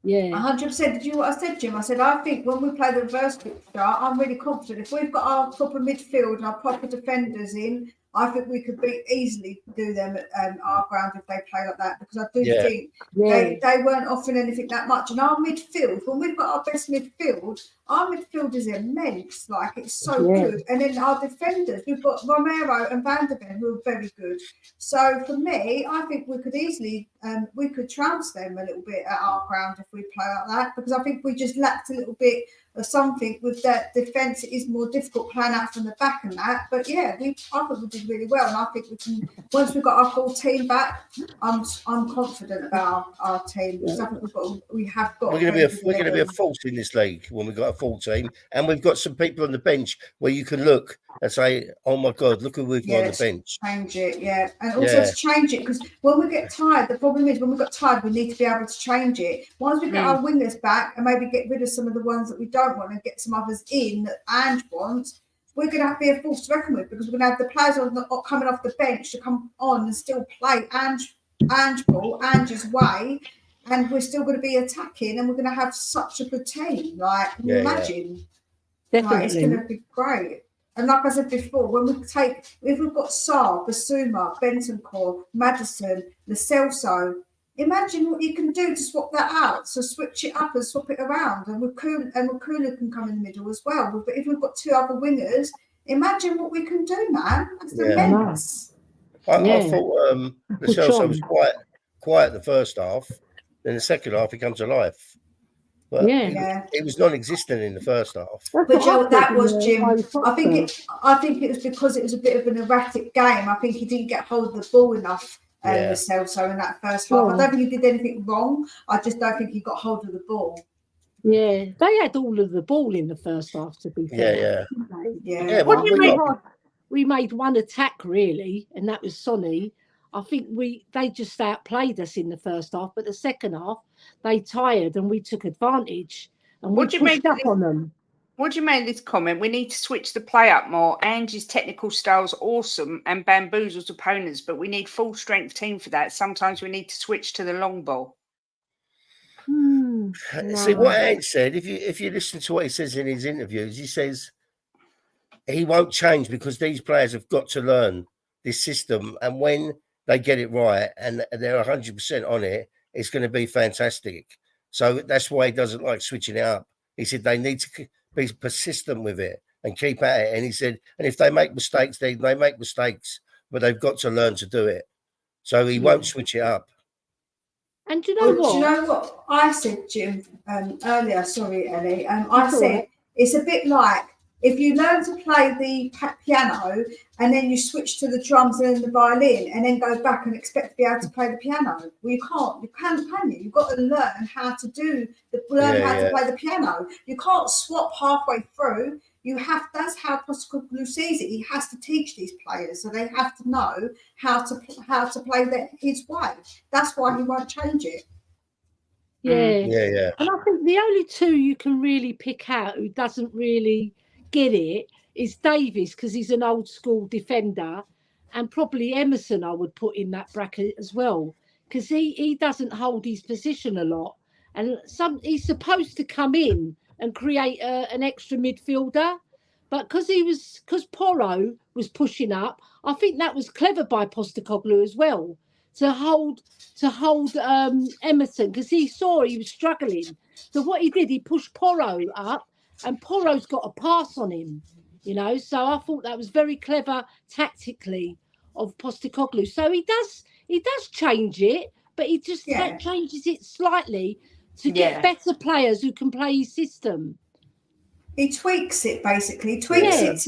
Yeah. 100%. Did you know what I said, Jim? I said, I think when we play the reverse fixture, I'm really confident. If we've got our proper midfield and our proper defenders in, I think we could easily do them at our ground if they play like that. Because I do think they weren't offering anything that much. And our midfield, when we've got our best midfield, our midfield is immense. Like, it's so good. And then our defenders, we've got Romero and Van der Ven, who are very good. So for me, I think we could easily, we could trounce them a little bit at our ground if we play like that. Because I think we just lacked a little bit of something with that defence. It is more difficult playing out from the back and that. But yeah, I think we did really well. And I think we can, once we've got our full team back, I'm confident about our team. Because I think we have got. We're going to be a force in this league when we've got a full team, and we've got some people on the bench where you can look and say, "Oh my God, look who we've got on the bench." Change it, and also to change it, because when we get tired, the problem is when we got tired, we need to be able to change it. Once we get our wingers back and maybe get rid of some of the ones that we don't want and get some others in that Ange wants, we're going to have to be a force to reckon with, because we're going to have the players coming off the bench to come on and still play Angie's way, and we're still going to be attacking, and we're going to have such a good team. Like, can you imagine? Definitely. Like, it's going to be great. And like I said before, if we've got Sarr, Basuma, Bentancur, Maddison, Lo Celso, imagine what you can do to swap that out. So switch it up and swap it around, and Wakula can come in the middle as well. But if we've got two other wingers, imagine what we can do, man. That's immense. I thought Lo Celso was quiet the first half. Then the second half, he comes alive. But it was non-existent in the first half. But Joe, that was Jim. I think it was because it was a bit of an erratic game. I think he didn't get hold of the ball enough, Lo Celso, in that first half. I don't think he did anything wrong. I just don't think he got hold of the ball. Yeah, they had all of the ball in the first half, to be fair. We made one attack really, and that was Sonny. I think they just outplayed us in the first half, but the second half they tired and we took advantage and we pushed up on them. What do you make of this comment? We need to switch the play up more. Angie's technical style's awesome and bamboozles opponents, but we need full strength team for that. Sometimes we need to switch to the long ball. See what Ange said. If you listen to what he says in his interviews, he says he won't change because these players have got to learn this system, and when they get it right and they're 100% on it, it's going to be fantastic. So that's why he doesn't like switching it up. He said they need to be persistent with it and keep at it. And he said, and if they make mistakes, they make mistakes, but they've got to learn to do it. So he won't switch it up. And do you know what I said, Jim, earlier? Sorry, Elly. I said it's a bit like if you learn to play the piano and then you switch to the drums and the violin and then go back and expect to be able to play the piano. Well, you can't. You can you? You've got to learn how to play the piano. You can't swap halfway through. That's how Postecoglou sees it. He has to teach these players, so they have to know how to play his way. That's why he won't change it. Yeah. And I think the only two you can really pick out who doesn't really get it is Davies, because he's an old school defender, and probably Emerson I would put in that bracket as well, because he doesn't hold his position a lot, and he's supposed to come in and create an extra midfielder, but because Porro was pushing up, I think that was clever by Postecoglou as well to hold Emerson, because he saw he was struggling. So what he did, he pushed Porro up, and Porro's got a pass on him, So I thought that was very clever tactically of Postecoglou. So he does change it, but he just changes it slightly to get better players who can play his system. He tweaks it basically. He tweaks it.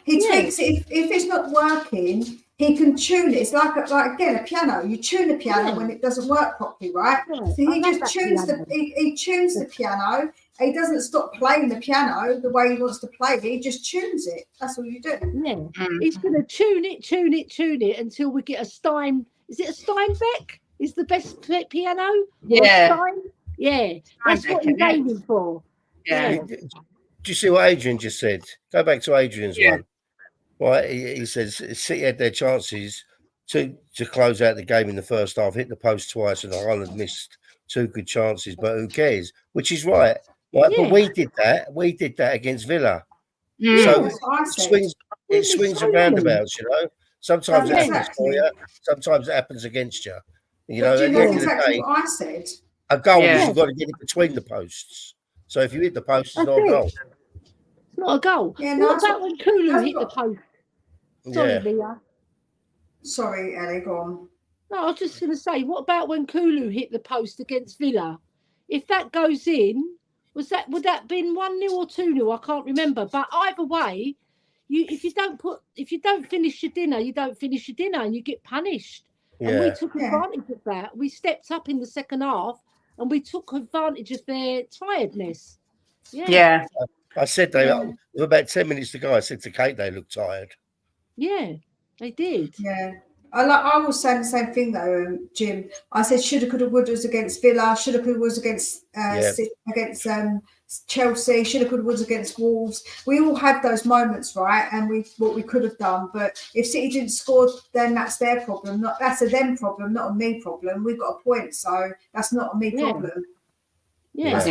If it's not working, he can tune it. It's like again a piano. You tune the piano when it doesn't work properly, right? Yeah. So he just tunes the piano. He doesn't stop playing the piano the way he wants to play it. He just tunes it. That's all you do. Yeah. He's going to tune it until we get a Stein. Is it a Steinbeck? Is the best piano? Yeah. Stein? Yeah. That's what he's aiming for. Yeah. Do you see what Adrian just said? Go back to Adrian's one. Right, he says City had their chances to close out the game in the first half, hit the post twice, and Ireland missed two good chances. But who cares? Which is right. Right, but we did that against Villa. So it swings and roundabouts, Sometimes it happens for you, sometimes it happens against you. But do you know exactly what I said? A goal is you've got to get it between the posts. So if you hit the post, it's not a goal. It's not a goal. Yeah, what about when Kulu hit the post? Sorry, Leah. Sorry, Elly, go on. No, I was just going to say, what about when Kulu hit the post against Villa? If that goes in, would that been 1-0 or 2-0? I can't remember. But either way, if you don't finish your dinner, you don't finish your dinner, and you get punished. Yeah. And we took advantage of that. We stepped up in the second half, and we took advantage of their tiredness. Yeah. I said with about 10 minutes to go, I said to Kate they looked tired. Yeah, they did. Yeah. I was saying the same thing though, Jim. I said shoulda, coulda, woulda was against Villa, shoulda, coulda, was against Chelsea, shoulda, coulda, was against Wolves. We all had those moments, right? And what we could have done. But if City didn't score, then that's their problem. That's a them problem, not a me problem. We've got a point, so that's not a me problem. Yeah.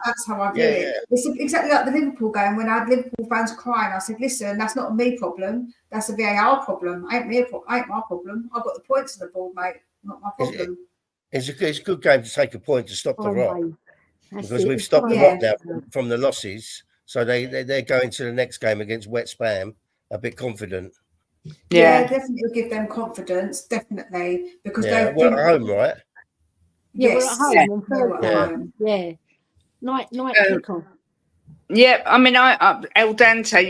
That's how I view it. It's exactly like the Liverpool game when I had Liverpool fans crying. I said, listen, that's not a me problem. That's a VAR problem. Ain't my problem. I've got the points on the board, mate. Not my problem. It's a good game to take a point to stop the rot. Because we've stopped the rot now from the losses. So they're going to the next game against West Ham a bit confident. Yeah, definitely will give them confidence. Definitely. Because we're at home, right? Yeah, we're at home on Thursday. Yeah. Night kickoff. Yeah, I mean, El Dante,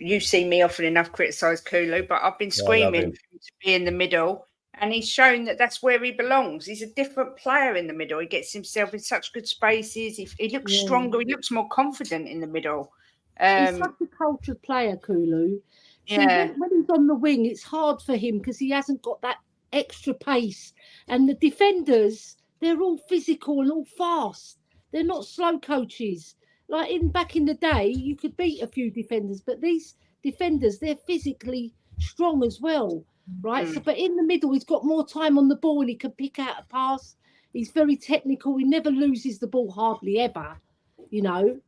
you see me often enough criticise Kulu, but I've been screaming for him to be in the middle, and he's shown that that's where he belongs. He's a different player in the middle. He gets himself in such good spaces. He looks stronger. He looks more confident in the middle. He's such a cultured player, Kulu. Yeah. See, when he's on the wing, it's hard for him because he hasn't got that extra pace. And the defenders, they're all physical and all fast. They're not slow coaches. Like back in the day, you could beat a few defenders, but these defenders, they're physically strong as well, right? So, but in the middle, he's got more time on the ball and he can pick out a pass. He's very technical. He never loses the ball hardly ever,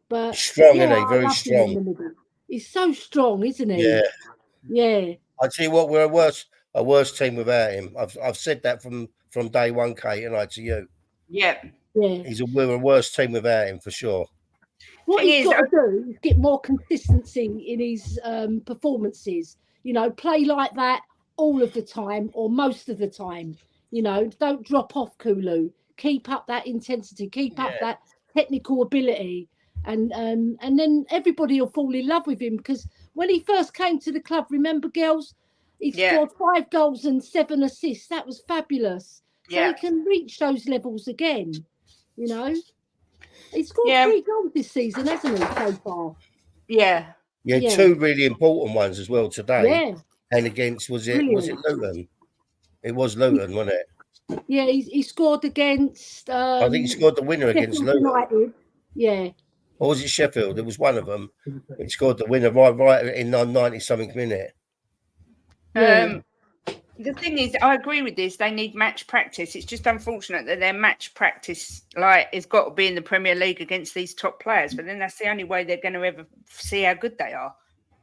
But strong, isn't he? Very strong. He's so strong, isn't he? Yeah. I tell you what, we're a worse team without him. I've said that from day one, Kate, and to you. Yeah. We're a worse team without him for sure. What he's got to do is get more consistency in his performances. Play like that all of the time or most of the time. Don't drop off, Kulu. Keep up that intensity. Keep up that technical ability. And then everybody will fall in love with him because when he first came to the club, remember, girls, he scored 5 goals and 7 assists. That was fabulous. So he can reach those levels again, He scored 3 goals this season, hasn't he, so far? Yeah. 2 really important ones as well today. Yeah. And against, was it Luton? It was Luton, wasn't it? Yeah, he scored against... I think he scored the winner against Luton. United. Yeah. Or was it Sheffield? It was one of them. He scored the winner right in 90-something minute. The thing is, I agree with this. They need match practice. It's just unfortunate that their match practice, has got to be in the Premier League against these top players. But then that's the only way they're going to ever see how good they are.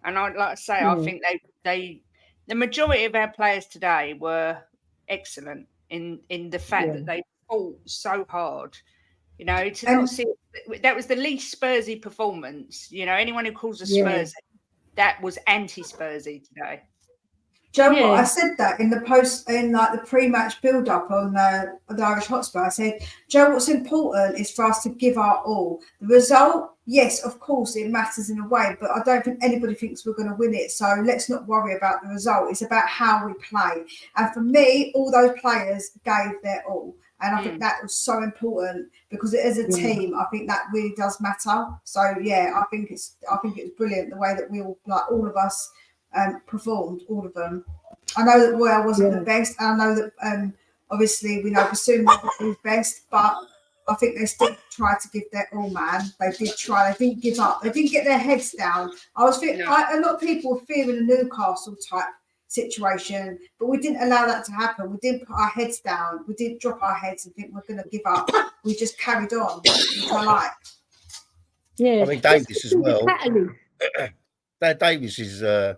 And I'd like to say, I think the majority of our players today were excellent in the fact that they fought so hard. To not see that was the least Spursy performance. Anyone who calls us Spursy, that was anti-Spursy today. Joe, I said that in the the pre-match build-up on the Irish Hotspur. I said, Joe, what's important is for us to give our all. The result, yes, of course, it matters in a way, but I don't think anybody thinks we're going to win it. So let's not worry about the result. It's about how we play. And for me, all those players gave their all. And I think that was so important because as a team, I think that really does matter. So I think it's brilliant the way that we all of us performed, all of them. I know that Royal wasn't the best, and I know that obviously we know Bassoon was best, but I think they still tried to give their all, man. They did try. They didn't give up. They didn't get their heads down. I was thinking a lot of people were fearing a Newcastle type situation, but we didn't allow that to happen. We didn't put our heads down. We didn't drop our heads and think we're going to give up. We just carried on, which I like. I mean, Davis as well. Davis is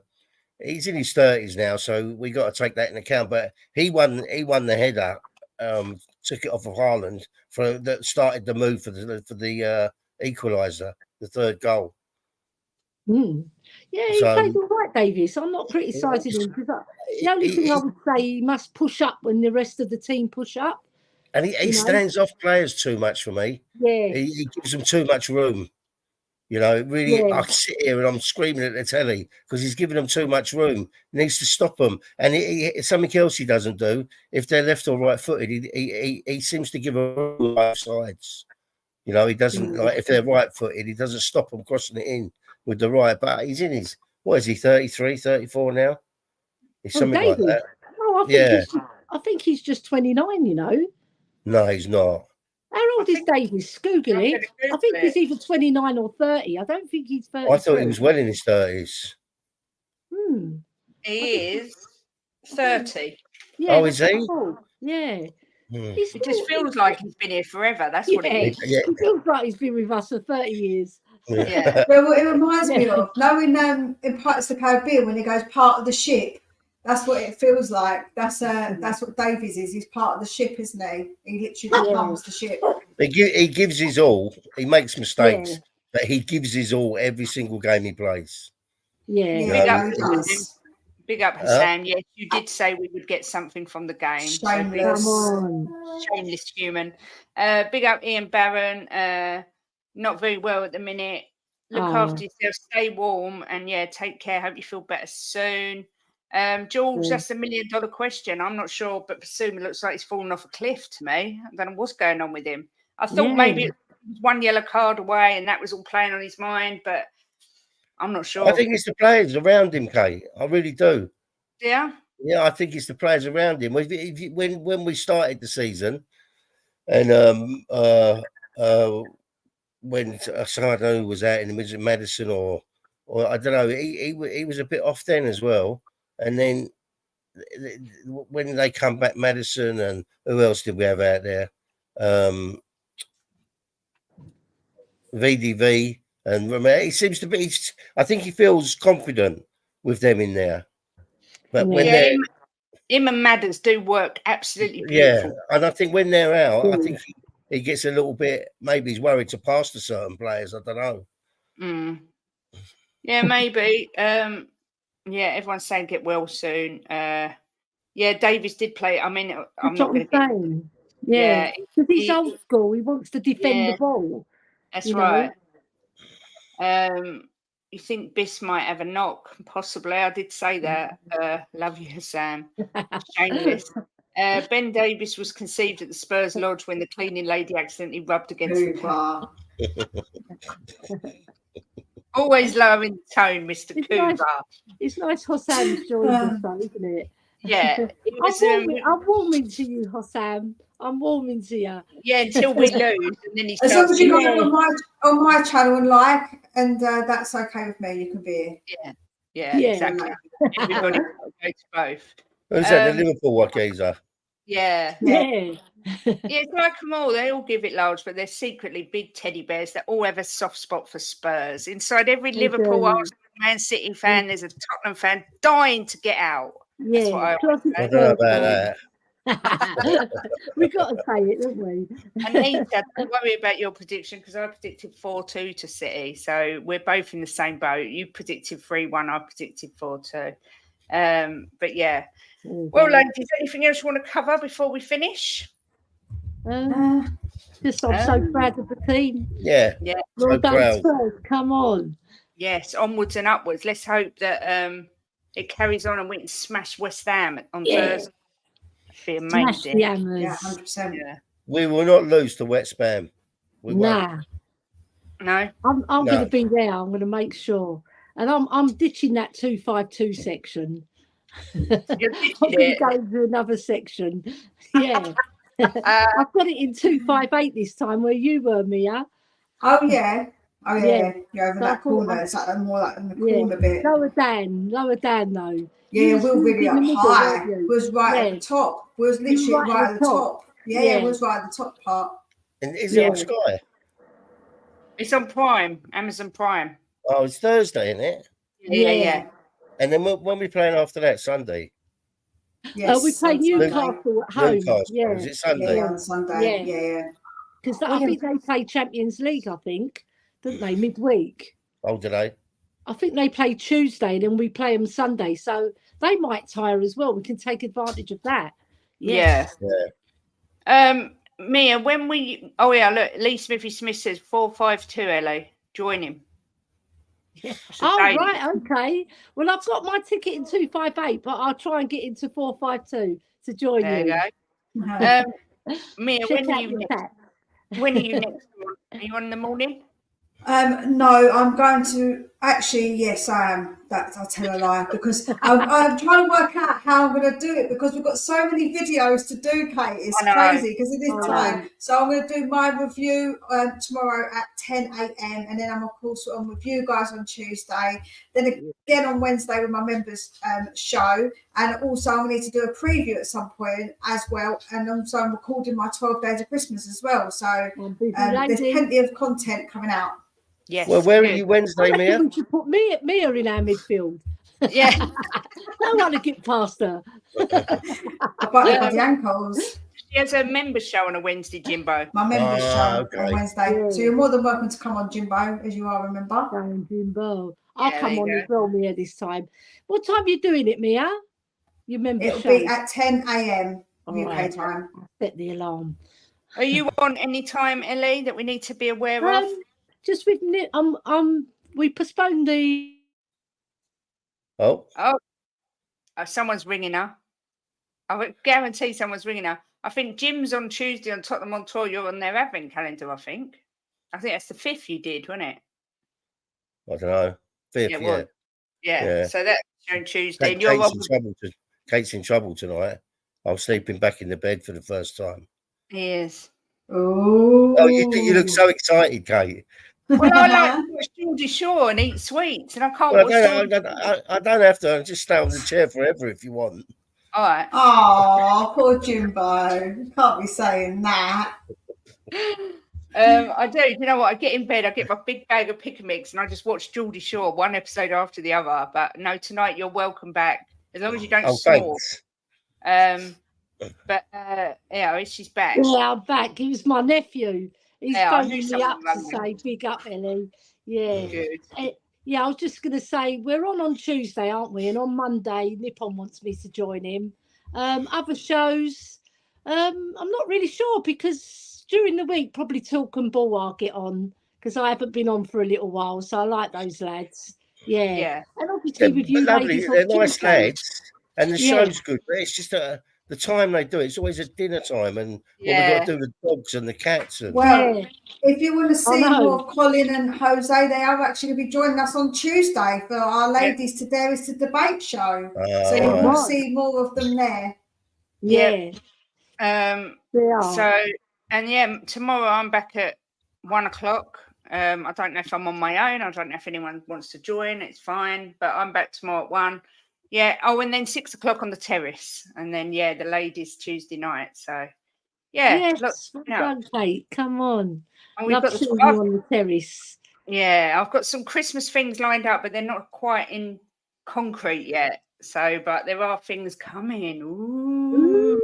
he's in his 30s now, so we got to take that into account. But he won the header, took it off of Haaland that started the move for the equaliser, the 3rd goal. Yeah, he played all right, Davis. I'm not criticising him because the only thing I would say, he must push up when the rest of the team push up. And he stands off players too much for me. Yeah, he gives them too much room. Really, I sit here and I'm screaming at the telly because he's giving them too much room. He needs to stop them. And something else he doesn't do, if they're left or right-footed, he seems to give them both sides. He doesn't, if they're right-footed, he doesn't stop them crossing it in with the right. But he's in his, 33, 34 now? He's something like that. Oh, I think he's just 29. You know. No, he's not. How old is Davis? Google I'm it. gonna Google I think it. he's either 29 or 30. I don't think he's 30. I thought he was well in his 30s. He is 30. Yeah, Oh, is that's what I he? thought. Yeah. He's It just feels like he's been here forever. That's what it is. He feels like he's been with us for 30 years. Yeah. Well, it reminds me of knowing in Pirates of the Caribbean when he goes part of the ship. That's what it feels like. That's what Davies is. He's part of the ship, isn't he? He literally becomes the ship. He gives his all. He makes mistakes, but he gives his all every single game he plays. Yeah. Big up Hassan. Yes, you did say we would get something from the game. Shameless. Shameless human. Big up Ian Barron. Not very well at the minute. Look after yourself. Stay warm and take care. Hope you feel better soon. George, that's $1 million question. I'm not sure, but Basuma looks like he's fallen off a cliff to me. I don't know what's going on with him. I thought maybe it was one yellow card away and that was all playing on his mind, but I'm not sure. I think it's the players around him, Kate. I really do. Yeah? Yeah, I think it's the players around him. When we started the season, and when Sardou was out in the middle of Madison, or I don't know, he was a bit off then as well. And then when they come back, Madison, and who else did we have out there? VDV, and he seems to be. I think he feels confident with them in there. But when him and Madders do work absolutely beautiful. Yeah, and I think when they're out, I think he gets a little bit. Maybe he's worried to pass to certain players. I don't know. Yeah, maybe. Everyone's saying get well soon. Davies did play. I mean, I'm not going to. Yeah, because he's old school. He wants to defend the ball. That's right. You think Biss might have a knock? Possibly. I did say that. Love you, Hassan. Shameless. Ben Davis was conceived at the Spurs Lodge when the cleaning lady accidentally rubbed against the car. Always lowering the tone, Mr. Cooper. It's nice Hassan's joined us, though, isn't it? Yeah. I'm warming to you, Hassan. I'm warming to you. Yeah, until we lose. And then he as long as you go on my channel and and that's okay with me. You can be here. Yeah, exactly. Everybody go to both. Who's that? The Liverpool Wakiza? Yeah. It's like them all. They all give it large, but they're secretly big teddy bears that all have a soft spot for Spurs. Inside every Liverpool, Arsenal, Man City fan, there's a Tottenham fan dying to get out. That's what I always say. I don't know about that. We've got to say it, don't we? Anita, don't worry about your prediction because I predicted 4-2 to City. So we're both in the same boat. You predicted 3-1, I predicted 4-2. But yeah. Well, ladies, anything else you want to cover before we finish? Just I'm so proud of the team. Yeah. Well done, Spurs. Come on. Yes, onwards and upwards. Let's hope that it carries on and we can smash West Ham on Thursday. Be amazing. Smash the Hammers. Yeah, 100%. Yeah. We will not lose to West Ham. We won't. No. I'm going to be there. I'm going to make sure. And I'm ditching that 252 section. I'm going to go to another section. Yeah. I've got it in 258 this time where you were, Mia. Oh, yeah. You're over that corner. It's like more like in the corner bit. Lower down though. Yeah, we'll really up high. Was right at the top. Was literally right at the top. Yeah, it was right at the top part. And is it on Sky? It's on Prime, Amazon Prime. Oh, it's Thursday, isn't it? Yeah. And then when we playing after that, Sunday? Yes. We play Newcastle at home. Newcastle. Is it Sunday? Yeah, on Sunday. Yeah. Because I think they play Champions League, didn't they, midweek? Oh, did they? I think they play Tuesday and then we play them Sunday. So they might tire as well. We can take advantage of that. Yeah. Mia, when we... Oh, yeah, look, Lee Smithy-Smith says 4-5-2, Elly. Join him. Yeah. Oh, right, okay. Well, I've got my ticket in 258, but I'll try and get into 452 to join you. There you go. Mia, when are you next on? Are you on in the morning? No, I'm going to Actually, yes, I am. I'll tell a lie because I'm trying to work out how I'm going to do it because we've got so many videos to do, Kate. It's I know. crazy because of this I time. know. So I'm going to do my review tomorrow at 10 a.m. and then I'm of course on with you guys on Tuesday. Then again on Wednesday with my members show, and also I'm going to need to do a preview at some point as well. And also I'm recording my 12 Days of Christmas as well. So there's plenty of content coming out. Yes. Well, where are good. you I Wednesday, reckon Mia? we should put Mia in our midfield. Yeah. No one to get past her. I bite the ankles. She has a members show on a Wednesday, Jimbo. My members show okay. on Wednesday. Yeah. So you're more than welcome to come on, Jimbo, as you are, remember? Jimbo. I'll Yeah, come there on you as well, Mia, this time. What time are you doing it, Mia? You remember It'll show? be at 10 a.m. All UK right. time. I'll set the alarm. Are you on any time, Elly, that we need to be aware of? Just with we postponed the. Oh, Someone's ringing her. I would guarantee someone's ringing her. I think Jim's on Tuesday on Tottenham on tour. You're on their advent calendar, I think. That's the 5th you did, wasn't it? I don't know. 5th, Yeah, it yeah. was. Yeah. So that's on Tuesday. And Kate's in trouble tonight. I'm sleeping back in the bed for the first time. He is. Oh, you look so excited, Kate. Well, I like to watch Geordie Shore and eat sweets, and I can't Well, watch I don't have to. I'll just stay on the chair forever if you want. All right. Oh, poor Jimbo. You can't be saying that. I do. You know what? I get in bed, I get my big bag of pick and mix, and I just watch Geordie Shore one episode after the other. But no, tonight you're welcome back as long as you don't snore. Thanks. But she's back. Yeah, I'm back. He was my nephew. He's phoning me up to someone say, big up, Elly. Yeah. Good. Yeah, I was just going to say, we're on Tuesday, aren't we? And on Monday, Nippon wants me to join him. Other shows, I'm not really sure because during the week, probably Talk and Ball I'll get on because I haven't been on for a little while. So I like those lads. Yeah. And obviously with you ladies They're on nice Tuesday. lads. And the show's good. But it's just the time they do it. It's always at dinner time. And we've got to do the dogs and the cats. And... Well, if you want to see more of Colin and Jose, they are actually going to be joining us on Tuesday for our Ladies to Dare is to Debate show. So you will see more of them there. Yeah. They are. So, and tomorrow I'm back at 1:00. I don't know if I'm on my own. I don't know if anyone wants to join. It's fine. But I'm back tomorrow at 1:00. Yeah. Oh, and then 6:00 on the terrace. And then, the ladies Tuesday night. So, yes, Kate, come on. And we've got you on the terrace. Yeah, I've got some Christmas things lined up, but they're not quite in concrete yet. So, but there are things coming. Ooh.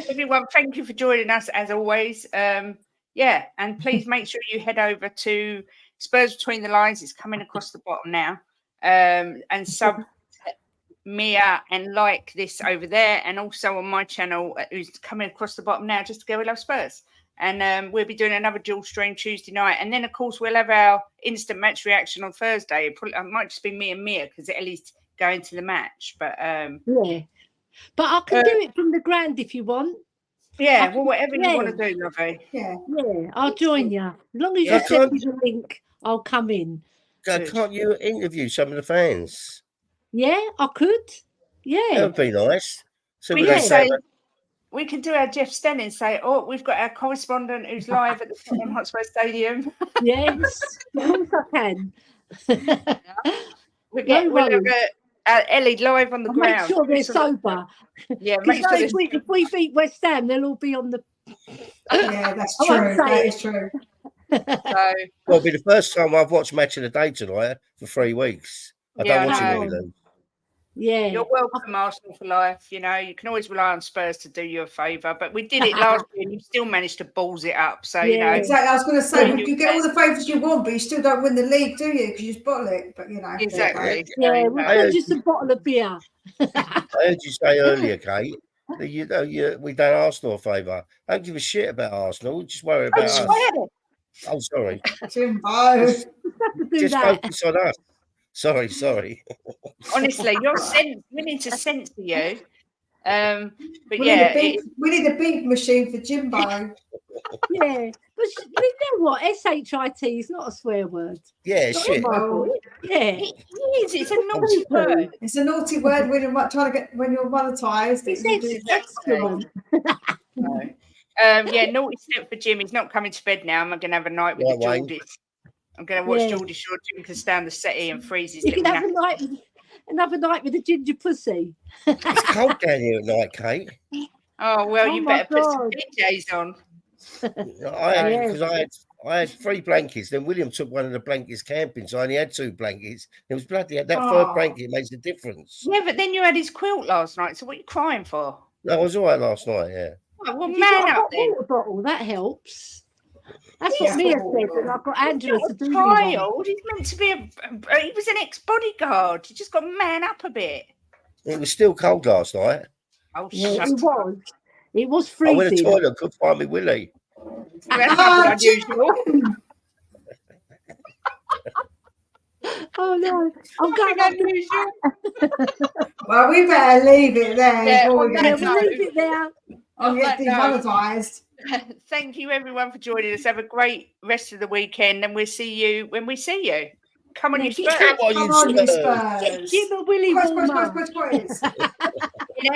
Everyone, thank you for joining us as always. And please make sure you head over to Spurs Between the Lines. It's coming across the bottom now. And sub Mia and like this over there, and also on my channel who's coming across the bottom now, just to go, we love Spurs. And we'll be doing another dual stream Tuesday night, and then of course we'll have our instant match reaction on Thursday. It might just be me and Mia because Ellie's going to the match, but but I can do it from the ground if you want. Whatever you want to do, lovely. I'll join you as long as you send me the link. I'll come in. Can't you interview some of the fans? Yeah, I could. Yeah, that would be nice. So we can do our Jeff Stenning say, "Oh, we've got our correspondent who's live at the Tottenham Hotspur Stadium." Yes, of course I can. We'll have Elly live on the ground. Make sure they're sober. Yeah, make sure if we beat West Ham, they'll all be on the. Yeah, that's true. That is true. So, it'll be the first time I've watched Match of the Day tonight for 3 weeks. I don't watch it when we lose. Yeah, you're welcome, Arsenal for life. You know, you can always rely on Spurs to do you a favour. But we did it last year, and you still managed to balls it up. So you know, exactly. I was going to say, you get all the favours you want, but you still don't win the league, do you? Because you just bottle it. But you know, exactly. Yeah, we'll send you some bottle of beer. I heard you say earlier, Kate, that we done Arsenal a favour. I don't give a shit about Arsenal. Just worry about us. Oh, sorry. Jimbo. Just focus on us. Sorry. Honestly, we need to censor you. But we need a beef machine for Jimbo. Yeah, but But you know what? SHIT is not a swear word. Yeah, Not shit. in my book. Yeah. It is. It's a naughty word. It's a naughty word when you're trying to get when you're monetised. It's It's excellent. No. Yeah, naughty step for Jim. He's not coming to bed now. I'm going to have a night with Right, the Wayne. Geordies. I'm going to watch Yeah. Geordie Shore. Jim can stand the settee and freeze his You little can have nap. another night with a ginger pussy. It's cold down here at night, Kate. Oh, well, Oh you my better put some God. PJs on. I had 3 blankets. Then William took one of the blankets camping, so I only had 2 blankets. It was bloody that third blanket makes a difference. Yeah, but then you had his quilt last night. So what are you crying for? No, I was all right last night. Yeah. Oh, well, If you've man got a up hot then. water bottle, that helps. That's Yeah. what Mia said, and I've got Angela Not to a do me one. child. He's meant to be he was an ex-bodyguard. You just got to man up a bit. It was still cold last night. Oh, Yeah, shut it up. was. It was I went to the freezing. toilet, couldn't find me Willie. That's nothing unusual. Oh no! I'm going Nothing up. unusual. Well, we better leave it there Yeah, before we on get Yeah, that we'll note. leave it there. I'll get on that note. demonetised. Thank you, everyone, for joining us. Have a great rest of the weekend, and we'll see you when we see you. Come on, Yeah, you get- Spurs. Come on, Come on, you Spurs. Spurs. Give a Willy Quiz, warmer. quiz.